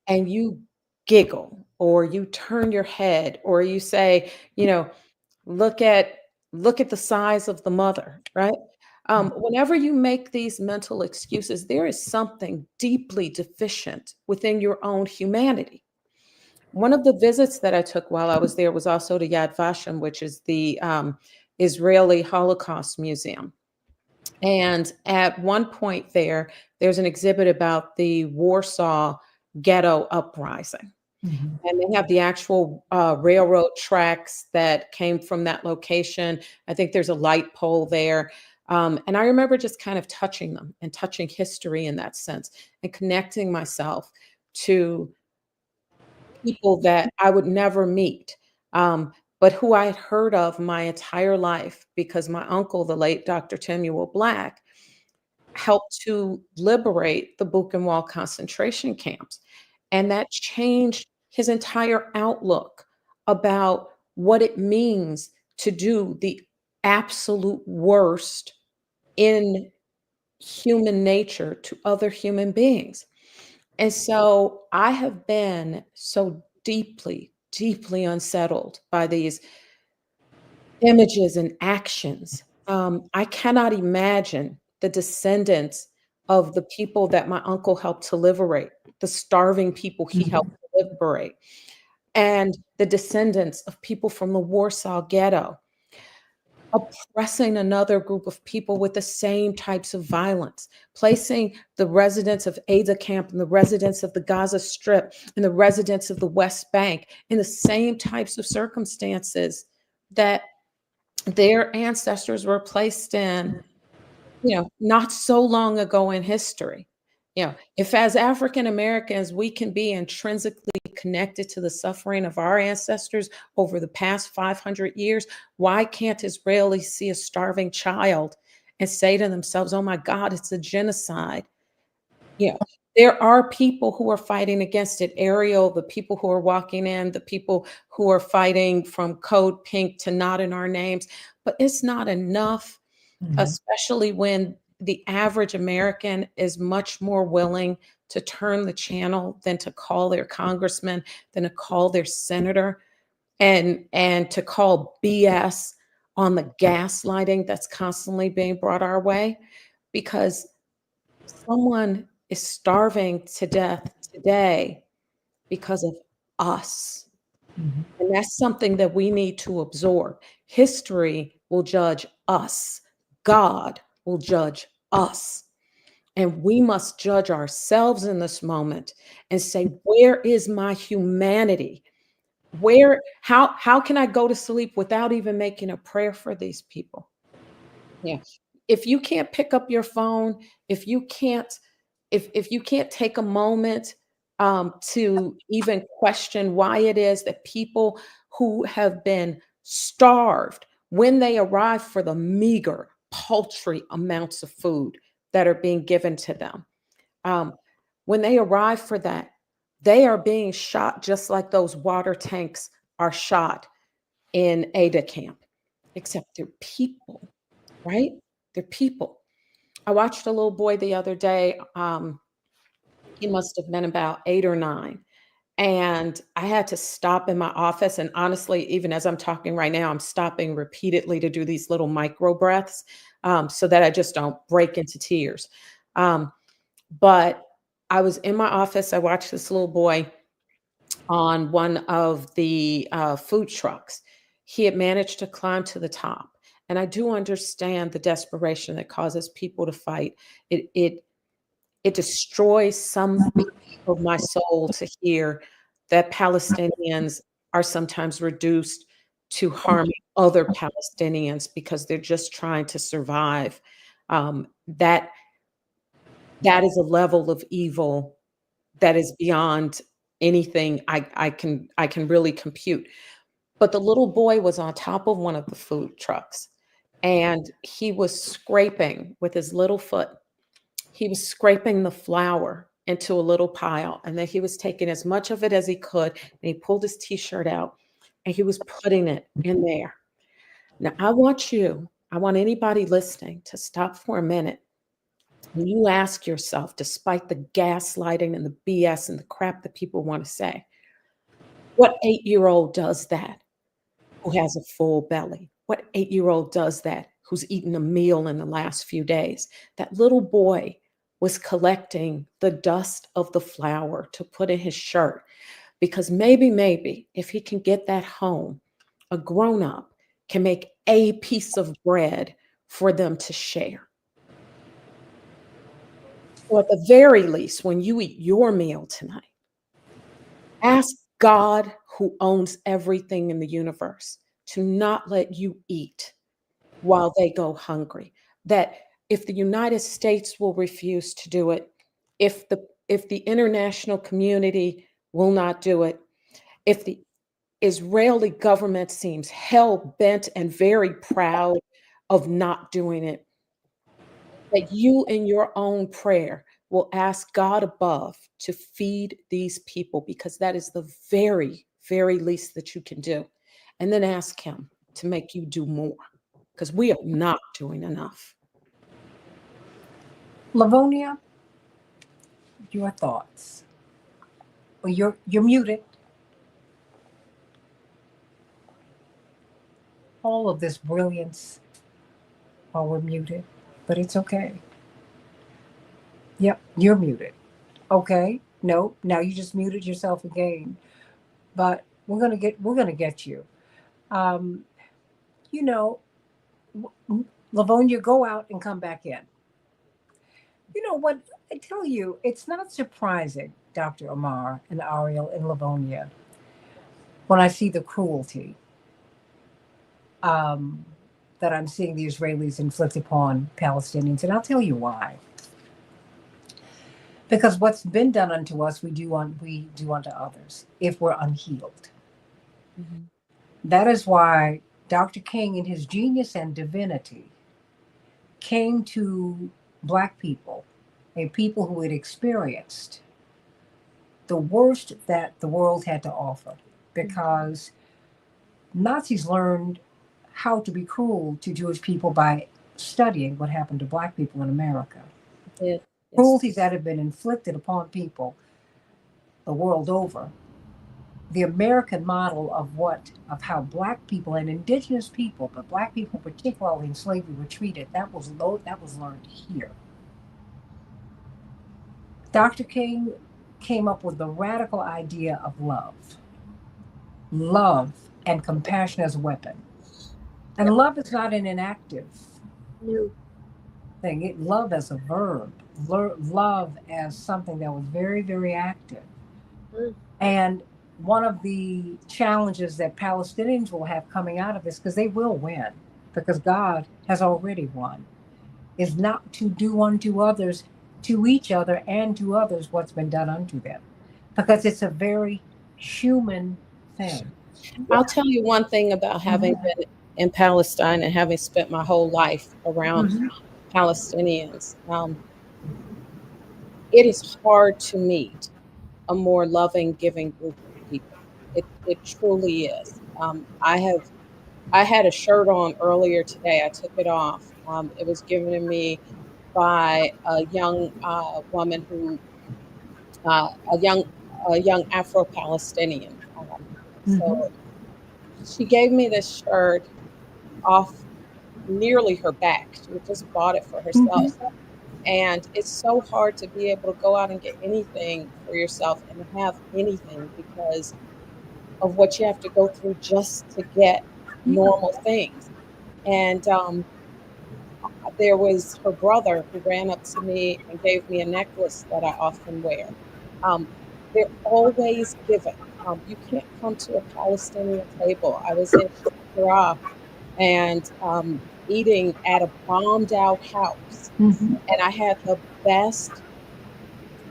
D: and you giggle or you turn your head or you say, look at look at the size of the mother, right? Whenever you make these mental excuses, there is something deeply deficient within your own humanity. one of the visits that I took while I was there was also to Yad Vashem, which is the Israeli Holocaust Museum. And at one point there's an exhibit about the Warsaw Ghetto Uprising.
A: Mhm.
D: And they have the actual railroad tracks that came from that location. I think there's a light pole there. And I remember just kind of touching them and touching history in that sense and connecting myself to people that I would never meet, but who I had heard of my entire life because my uncle, the late Dr. Temuel Black, helped to liberate the Buchenwald concentration camps. And that changed his entire outlook about what it means to do the absolute worst in human nature to other human beings. And so I have been so deeply, deeply unsettled by these images and actions. I cannot imagine the descendants of the people that my uncle helped to liberate, the starving people he helped
A: Mhm.
D: to liberate, and the descendants of people from the Warsaw Ghetto oppressing another group of people with the same types of violence, placing the residents of Ada camp and the residents of the Gaza Strip and the residents of the West Bank in the same types of circumstances that their ancestors were placed in, not so long ago in history. If as African Americans, we can be intrinsically connected to the suffering of our ancestors over the past 500 years, why can't Israelis see a starving child and say to themselves, oh my God, it's a genocide? Yeah. There are people who are fighting against it. Ariel, the people who are walking in, the people who are fighting from Code Pink to Not in Our Names, but it's not enough,
A: Mhm.
D: especially when the average American is much more willing to turn the channel than to call their congressman, than to call their senator, and to call BS on the gaslighting that's constantly being brought our way, because someone is starving to death today because of us.
A: Mhm.
D: And that's something that we need to absorb. History will judge us. God will judge us. And we must judge ourselves in this moment and say, where is my humanity? How can I go to sleep without even making a prayer for these people? Yeah. If you can't pick up your phone, if you can't if you can't take a moment to even question why it is that people who have been starved when they arrive for the meager, paltry amounts of food that are being given to them, um, when they arrive for that, they are being shot just like those water tanks are shot in Ada camp, except they're people, right? They're people. I watched a little boy the other day. He must have been about 8 or 9. And I had to stop in my office. And honestly, even as I'm talking right now, I'm stopping repeatedly to do these little micro breaths so that I just don't break into tears. But I was in my office. I watched this little boy on one of the food trucks. He had managed to climb to the top. And I do understand the desperation that causes people to fight. It destroys some of my soul to hear that Palestinians are sometimes reduced to harming other Palestinians because they're just trying to survive. That is a level of evil that is beyond anything I can really compute. But the little boy was on top of one of the food trucks, and he was scraping with his little foot. He was scraping the flour into a little pile, and then he was taking as much of it as he could, and he pulled his T-shirt out, and he was putting it in there. Now, I want anybody listening to stop for a minute, and you ask yourself, despite the gaslighting and the BS and the crap that people want to say, what 8-year-old does that who has a full belly? What 8-year-old does that who's eaten a meal in the last few days? That little boy was collecting the dust of the flour to put in his shirt. because maybe if he can get that home, a grown up can make a piece of bread for them to share. So at the very least, when you eat your meal tonight, ask God, who owns everything in the universe, to not let you eat while they go hungry. That if the United States will refuse to do it, if the international community will not do it, if the Israeli government seems hell bent and very proud of not doing it, that you in your own prayer will ask God above to feed these people, because that is the very, very least that you can do. And then ask Him to make you do more, because we are not doing enough.
A: Livonia, your thoughts. Well, you're muted. All of this brilliance while we're muted, but it's okay. Yep, you're muted. Okay. No, now you just muted yourself again. But we're gonna get you. Um, you know, Livonia, go out and come back in. You know what? I tell you, it's not surprising, Dr. Omar and Ariel and Livonia, when I see the cruelty um, that I'm seeing the Israelis inflict upon Palestinians, and I'll tell you why. Because what's been done unto us, we do unto others if we're unhealed.
D: Mhm.
A: That is why Dr. King, in his genius and divinity, came to Black people, a people who had experienced the worst that the world had to offer, because Nazis learned how to be cruel to Jewish people by studying what happened to Black people in America.
D: Yeah. Yes.
A: Cruelties that have been inflicted upon people the world over. The American model of how Black people and Indigenous people, but Black people particularly in slavery, were treated, that was learned here. Dr. King came up with the radical idea of love and compassion as a weapon. And
C: Yep.
A: love is not an inactive
C: No.
A: thing. Love as a verb, love as something that was very, very active.
C: Mm.
A: And one of the challenges that Palestinians will have coming out of this, because they will win, because God has already won, is not to do unto others, to each other and to others, what's been done unto them. Because it's a very human thing.
C: Yeah.
D: I'll tell you one thing about having
A: Mhm.
D: been in Palestine and having spent my whole life around
A: Mhm.
D: Palestinians. It is hard to meet a more loving, giving group of people. It truly is. I had a shirt on earlier today. I took it off. It was given to me by a young woman who uh, a young a young Afro-Palestinian. So
A: Mhm.
D: she gave me this shirt off nearly her back. She had just bought it for herself.
A: Mhm.
D: And it's so hard to be able to go out and get anything for yourself and have anything because of what you have to go through just to get
A: Yeah.
D: normal things. And there was her brother who ran up to me and gave me a necklace that I often wear. Um, they're always giving. You can't come to a Palestinian table. I was in Shira and eating at a bombed out house,
A: Mhm.
D: and I had the best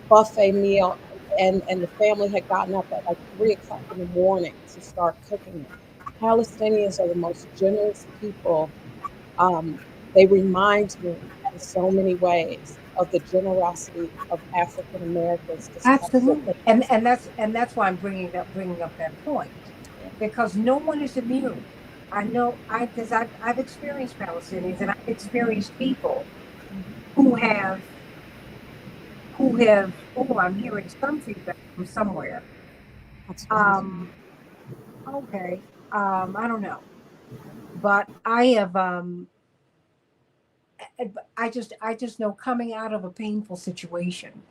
D: buffet meal. And the family had gotten up at like 3 o'clock in the morning to start cooking it. Palestinians are the most generous people. um, they remind me in so many ways of the generosity of African Americans, despite what
A: Absolutely.
D: they
A: And that's why I'm bringing up that point,
D: yeah.
A: because no one is immune. I know, because I've experienced Palestinians, and I've experienced people who have oh, I'm hearing some feedback from somewhere.
D: That's right.
A: Um, okay. I don't know, but I just know, coming out of a painful situation,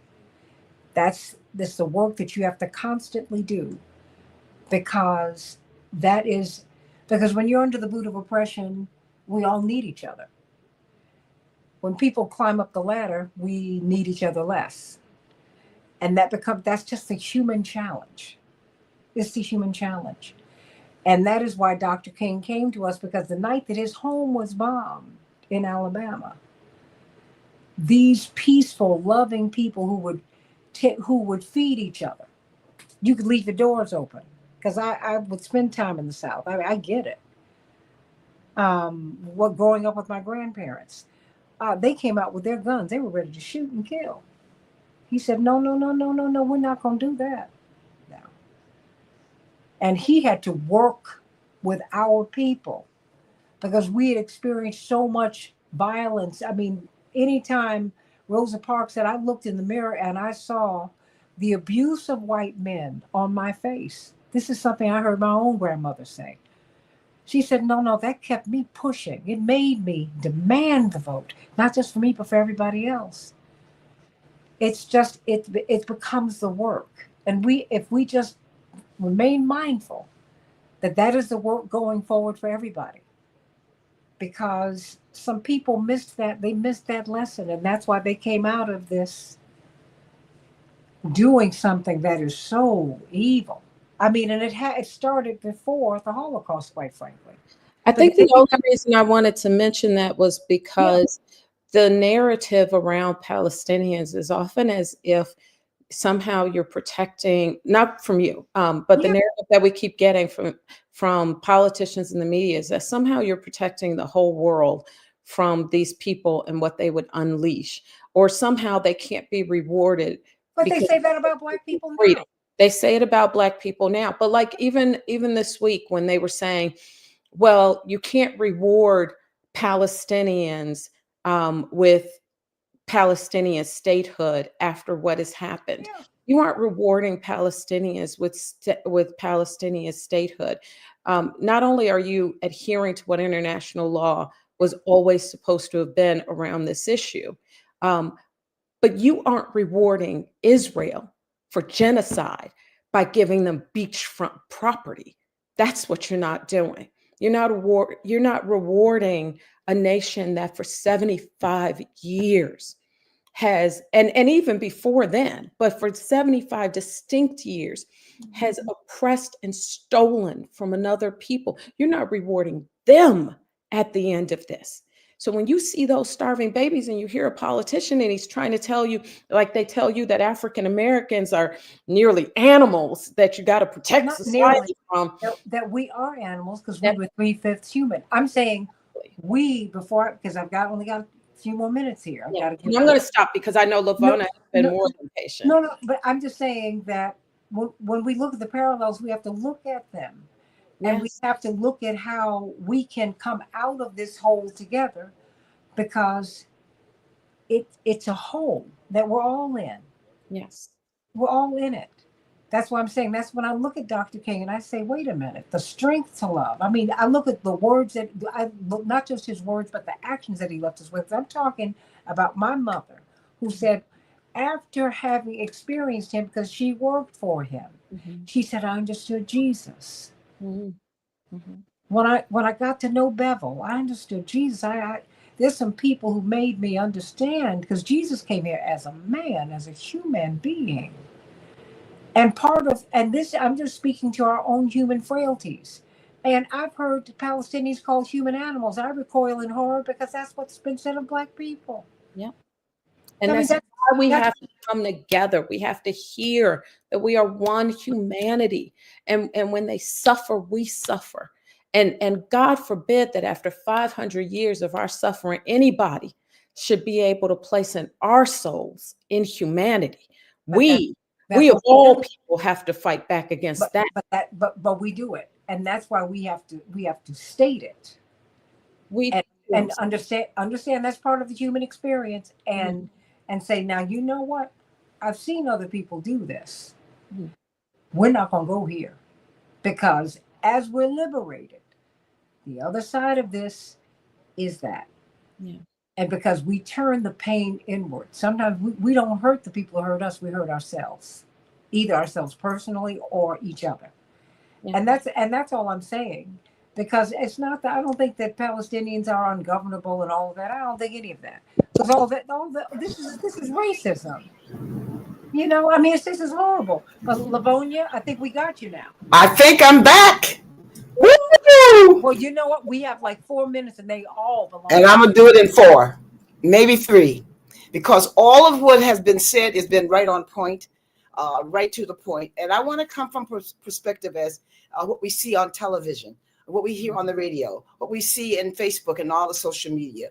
A: That's this the work that you have to constantly do, because that is because when you're under the boot of oppression, we all need each other. When people climb up the ladder, we need each other less. And that's just the human challenge. It's the human challenge. And that is why Dr. King came to us, because the night that his home was bombed in Alabama, these peaceful, loving people who would feed each other. You could leave the doors open, because I would spend time in the South. I get it. What growing up with my grandparents, they came out with their guns. They were ready to shoot and kill. He said, "No, no, no, no, no, no. We're not going to do that." No. And he had to work with our people because we had experienced so much violence. I mean, anytime Rosa Parks said, I looked in the mirror and I saw the abuse of white men on my face. This is something I heard my own grandmother say. She said, no, no, that kept me pushing. It made me demand the vote, not just for me, but for everybody else. It's just, it becomes the work. And if we just remain mindful that that is the work going forward for everybody, because some people missed that lesson, and that's why they came out of this doing something that is so evil. I mean, and it started before the Holocaust, quite frankly.
D: I
A: But
D: think the only reason I wanted to mention that was because the narrative around Palestinians is often as if somehow you're protecting, not from you, but the narrative that we keep getting from politicians and the media is that somehow you're protecting the whole world from these people and what they would unleash, or somehow they can't be rewarded.
A: But they say that about Black people now.
D: They say it about Black people now. But like even this week when they were saying, well, you can't reward Palestinians with Palestinian statehood after what has happened.
A: Yeah.
D: You aren't rewarding Palestinians with Palestinian statehood. Not only are you adhering to what international law was always supposed to have been around this issue, but you aren't rewarding Israel for genocide by giving them beachfront property. That's what you're not doing. You're not rewarding a nation that for 75 years has, and even before then, but for 75 distinct years, has oppressed and stolen from another people. You're not rewarding them at the end of this. So when you see those starving babies and you hear a politician and he's trying to tell you, like they tell you that African Americans are nearly animals that you got to protect society from.
A: That we are animals because we were 3/5 human. I'm saying because only got a few more minutes here.
D: I'm going to stop because I know Lavona has been more than patient.
A: No, but I'm just saying that when we look at the parallels, we have to look at them. And we have to look at how we can come out of this hole together, because it's a hole that we're all in.
D: Yes.
A: We're all in it. That's what I'm saying. That's when I look at Dr. King and I say, wait a minute, the strength to love. I mean, I look at the words I look, not just his words, but the actions that he left us with. I'm talking about my mother, who said, after having experienced him, because she worked for him, she said, I understood Jesus. When I got to know Bevel, I understood Jesus. There's some people who made me understand, because Jesus came here as a man, as a human being. And this, I'm just speaking to our own human frailties. And I've heard Palestinians called human animals. I recoil in horror because that's what's been said of Black people.
D: Yeah. And that's why we have to come together. We have to hear that we are one humanity. And when they suffer, we suffer. And God forbid that after 500 years of our suffering, anybody should be able to place in our souls in humanity. We of all people have to fight back against that.
A: But we do it. And that's why we have to state it. And understand that's part of the human experience, and say, now, you know what? I've seen other people do this. We're not going to go here, because as we're liberated, the other side of this is that. And because we turn the pain inward, sometimes we don't hurt the people who hurt us, we hurt ourselves, either ourselves personally or each other.
D: Yeah.
A: And that's all I'm saying. Because it's not that I don't think that Palestinians are ungovernable and all of that. I don't think any of that. Because all that this is racism. You know, I mean, this is horrible. But Livonia, I think we got you now.
E: I think I'm back. Woo!
A: Well, you know what? We have like 4 minutes, and they all belong.
E: And I'm gonna do it in 4, maybe 3, because all of what has been said has been right on point, right to the point. And I want to come from perspective as what we see on television, what we hear on the radio, what we see in Facebook and all the social media.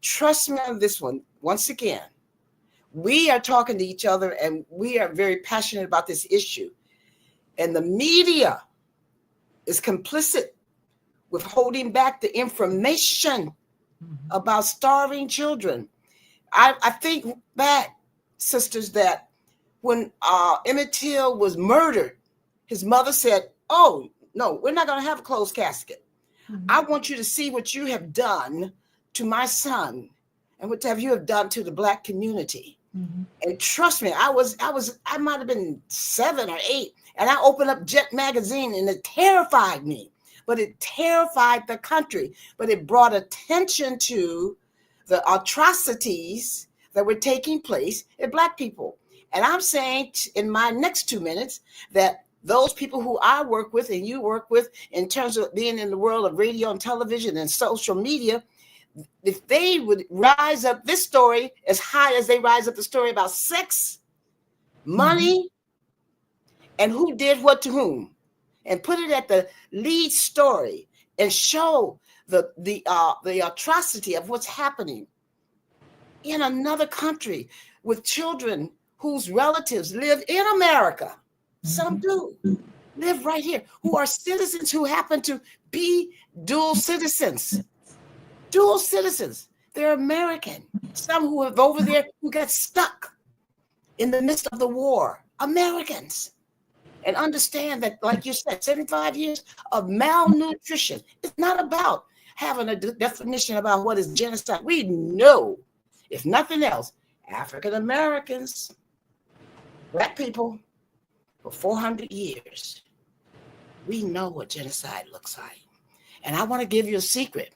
E: Trust me on this one. Once again, we are talking to each other, and we are very passionate about this issue. And the media is complicit with holding back the information about starving children. I think back, sisters, that when Emmett Till was murdered, his mother said, "Oh, no, we're not going to have a closed casket. I want you to see what you have done to my son and what you have done to the Black community." And trust me, I might have been 7 or 8, and I opened up Jet magazine, and it terrified me. But it terrified the country. But it brought attention to the atrocities that were taking place in Black people. And I'm saying in my next 2 minutes that those people who I work with and you work with in terms of being in the world of radio and television and social media, if they would rise up this story as high as they rise up the story about sex, money, and who did what to whom, and put it at the lead story and show the atrocity of what's happening in another country with children whose relatives live in America. Some do live right here, who are citizens who happen to be dual citizens. Dual citizens. They're American. Some who are over there who got stuck in the midst of the war. Americans. And understand that, like you said, 75 years of malnutrition. It's not about having a definition about what is genocide. We know, if nothing else, African Americans, Black people, for 400 years, we know what genocide looks like. And I want to give you a secret.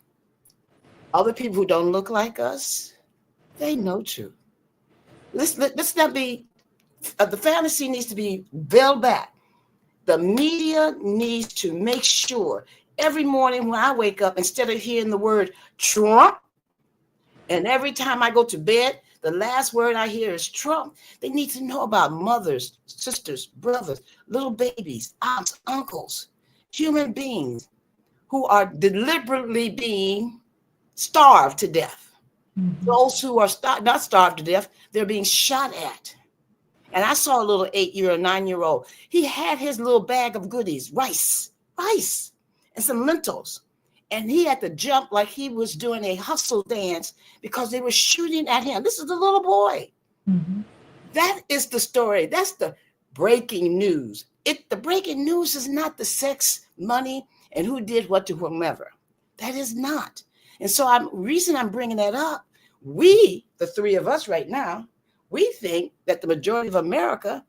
E: Other people who don't look like us, they know too. Let's not be, the fantasy needs to be veiled back. The media needs to make sure every morning when I wake up, instead of hearing the word Trump, and every time I go to bed, the last word I hear is Trump, they need to know about mothers, sisters, brothers, little babies, aunts, uncles, human beings who are deliberately being starved to death. Those who are not starved to death, they're being shot at. And I saw a little 8-year-old, 9-year-old. He had his little bag of goodies, rice, and some lentils. And he had to jump like he was doing a hustle dance because they were shooting at him. This is the little boy. That is the story. That's the breaking news. The breaking news is not the sex, money, and who did what to whomever. That is not. And so reason I'm bringing that up, we, the three of us right now, we think that the majority of America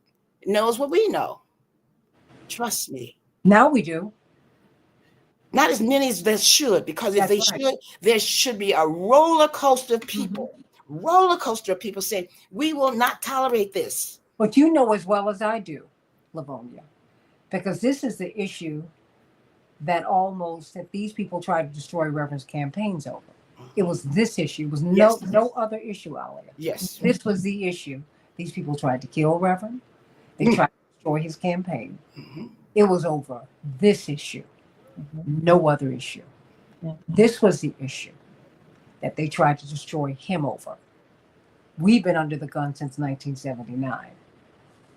E: knows what we know. Trust me.
A: Now we do.
E: Not as many as there should, because if they should, there should be a roller coaster of people, saying, we will not tolerate this.
A: But you know as well as I do, Livonia, because this is the issue that these people tried to destroy Reverend's campaigns over. It was this issue. It was no other issue, Alia.
E: Yes.
A: This was the issue. These people tried to kill Reverend. They tried to destroy his campaign. It was over this issue. No other issue. This was the issue that they tried to destroy him over. We've been under the gun since 1979.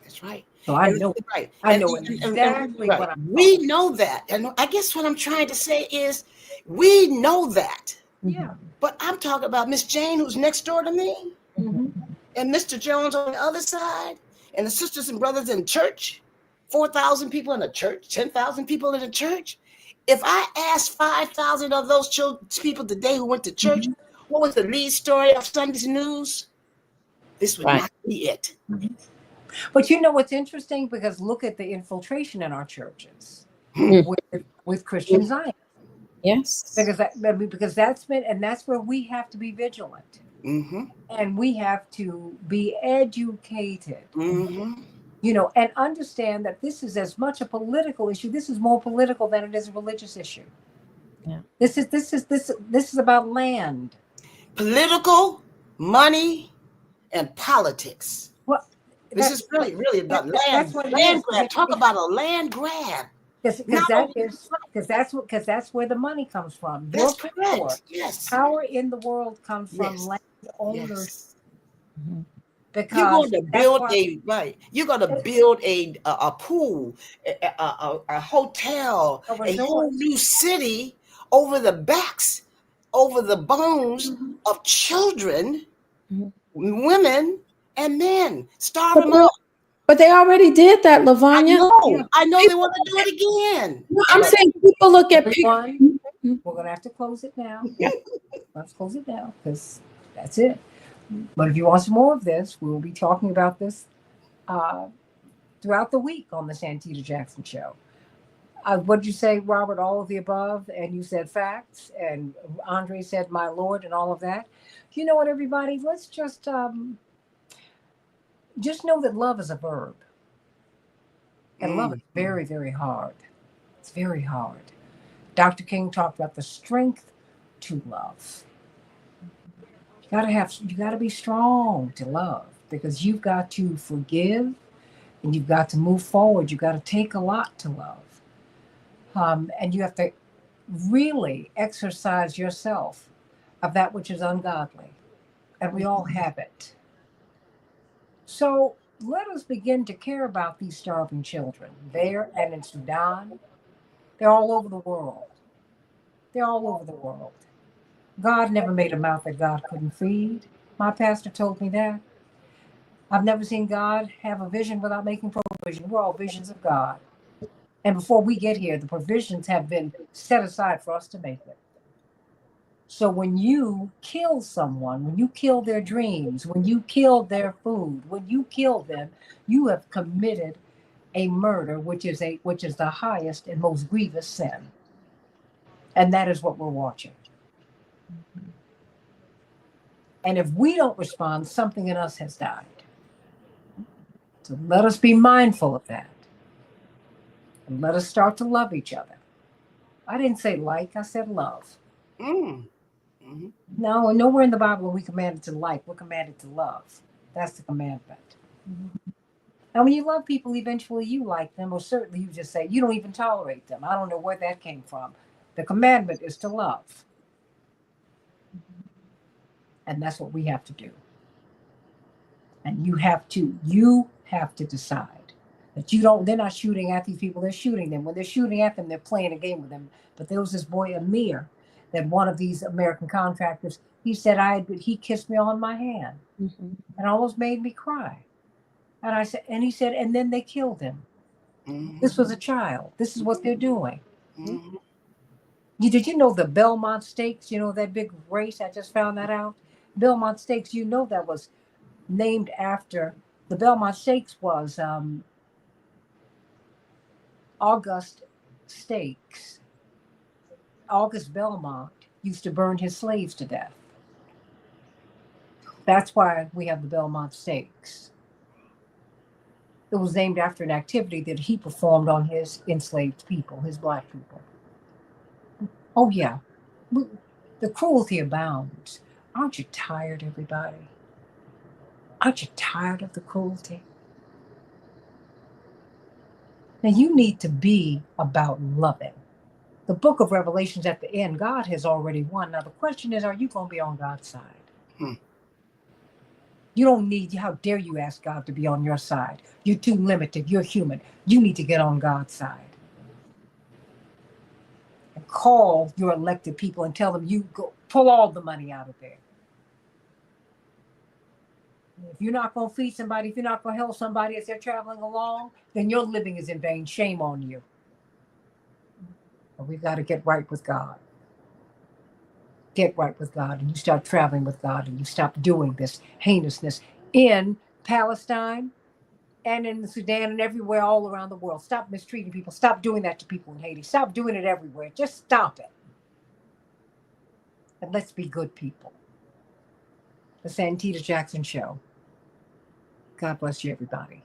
E: That's right.
A: So I know.
E: Right.
A: I know exactly what I'm
E: We know that. And I guess what I'm trying to say is we know that.
A: Yeah.
E: But I'm talking about Miss Jane, who's next door to me, and Mr. Jones on the other side, and the sisters and brothers in church, 4,000 people in a church, 10,000 people in a church. If I asked 5,000 of those people today who went to church, what was the lead story of Sunday's news? This would
D: Right.
E: not be it.
A: But you know what's interesting? Because look at the infiltration in our churches with Christian Zion.
D: Yes.
A: Because that's been, and that's where we have to be vigilant.
E: Mm-hmm.
A: And we have to be educated,
E: Mm-hmm.
A: you know, and understand that this is as much a political issue. This is more political than it is a religious issue.
D: Yeah.
A: This is about land.
E: Political, money, and politics.
A: Well,
E: This is really about
A: that's
E: land,
A: what it
E: land
A: is.
E: grab. Talk about a land grab.
A: Because that's where the money comes from.
E: That's correct. Yes.
A: Power in the world comes from
E: Yes.
A: landowners.
E: Yes. You're
A: Because
E: going to
A: that's
E: build
A: why,
E: You're going to build a pool, a hotel,
A: a
E: a whole
A: resort.
E: new city over the backs, over the bones of children, women, and men. Starve them out.
D: But they already did that, Lavanya.
E: I know they want to do it again.
D: No, I'm saying people look at
A: Everyone, we're going to have to close it now.
D: Yeah.
A: Let's close it now because that's it. But if you want some more of this, we will be talking about this throughout the week on the Santita Jackson Show. What did you say, Robert? All of the above, and you said facts, and Andre said, "My Lord," and all of that. You know what, everybody? Let's just know that love is a verb, and love is very, very hard. It's very hard. Dr. King talked about the strength to love. You gotta be strong to love because you've got to forgive and you've got to move forward. You've got to take a lot to love. And you have to really exercise yourself of that which is ungodly. And we all have it. So let us begin to care about these starving children there and in Sudan. They're all over the world. They're all over the world. God never made a mouth that God couldn't feed. My pastor told me that. I've never seen God have a vision without making provision. We're all visions of God. And before we get here, the provisions have been set aside for us to make it. So when you kill someone, when you kill their dreams, when you kill their food, when you kill them, you have committed a murder, which is the highest and most grievous sin. And that is what we're watching. And if we don't respond, something in us has died. So let us be mindful of that. And let us start to love each other. I didn't say like, I said love.
E: Mm-hmm.
A: No, nowhere in the Bible are we commanded to like, we're commanded to love. That's the commandment. Now, when you love people, eventually you like them, or certainly you just say, you don't even tolerate them. I don't know where that came from. The commandment is to love. And that's what we have to do. And you have to decide that they're not shooting at these people, they're shooting them. When they're shooting at them, they're playing a game with them. But there was this boy, Amir, that one of these American contractors, he said, he kissed me on my hand and almost made me cry. And I said, and he said, and then they killed him. This was a child. This is what they're doing. Did you know the Belmont Stakes? You know, that big race? I just found that out. Belmont Stakes, you know, that was named after the Belmont Stakes was August Stakes. August Belmont used to burn his slaves to death. That's why we have the Belmont Stakes. It was named after an activity that he performed on his enslaved people, his black people. Oh, yeah. The cruelty abounds. Aren't you tired, everybody? Aren't you tired of the cruelty? Now, you need to be about loving. The book of Revelations at the end, God has already won. Now, the question is, are you going to be on God's side? You don't need, how dare you ask God to be on your side? You're too limited. You're human. You need to get on God's side. And call your elected people and tell them, you go pull all the money out of there. If you're not going to feed somebody, if you're not going to help somebody as they're traveling along, then your living is in vain. Shame on you. But we've got to get right with God. get right with God and you start traveling with God and you stop doing this heinousness in Palestine and in the Sudan and everywhere all around the world. Stop mistreating people. Stop doing that to people in Haiti. Stop doing it everywhere. Just stop it. And let's be good people. The Santita Jackson Show. God bless you, everybody.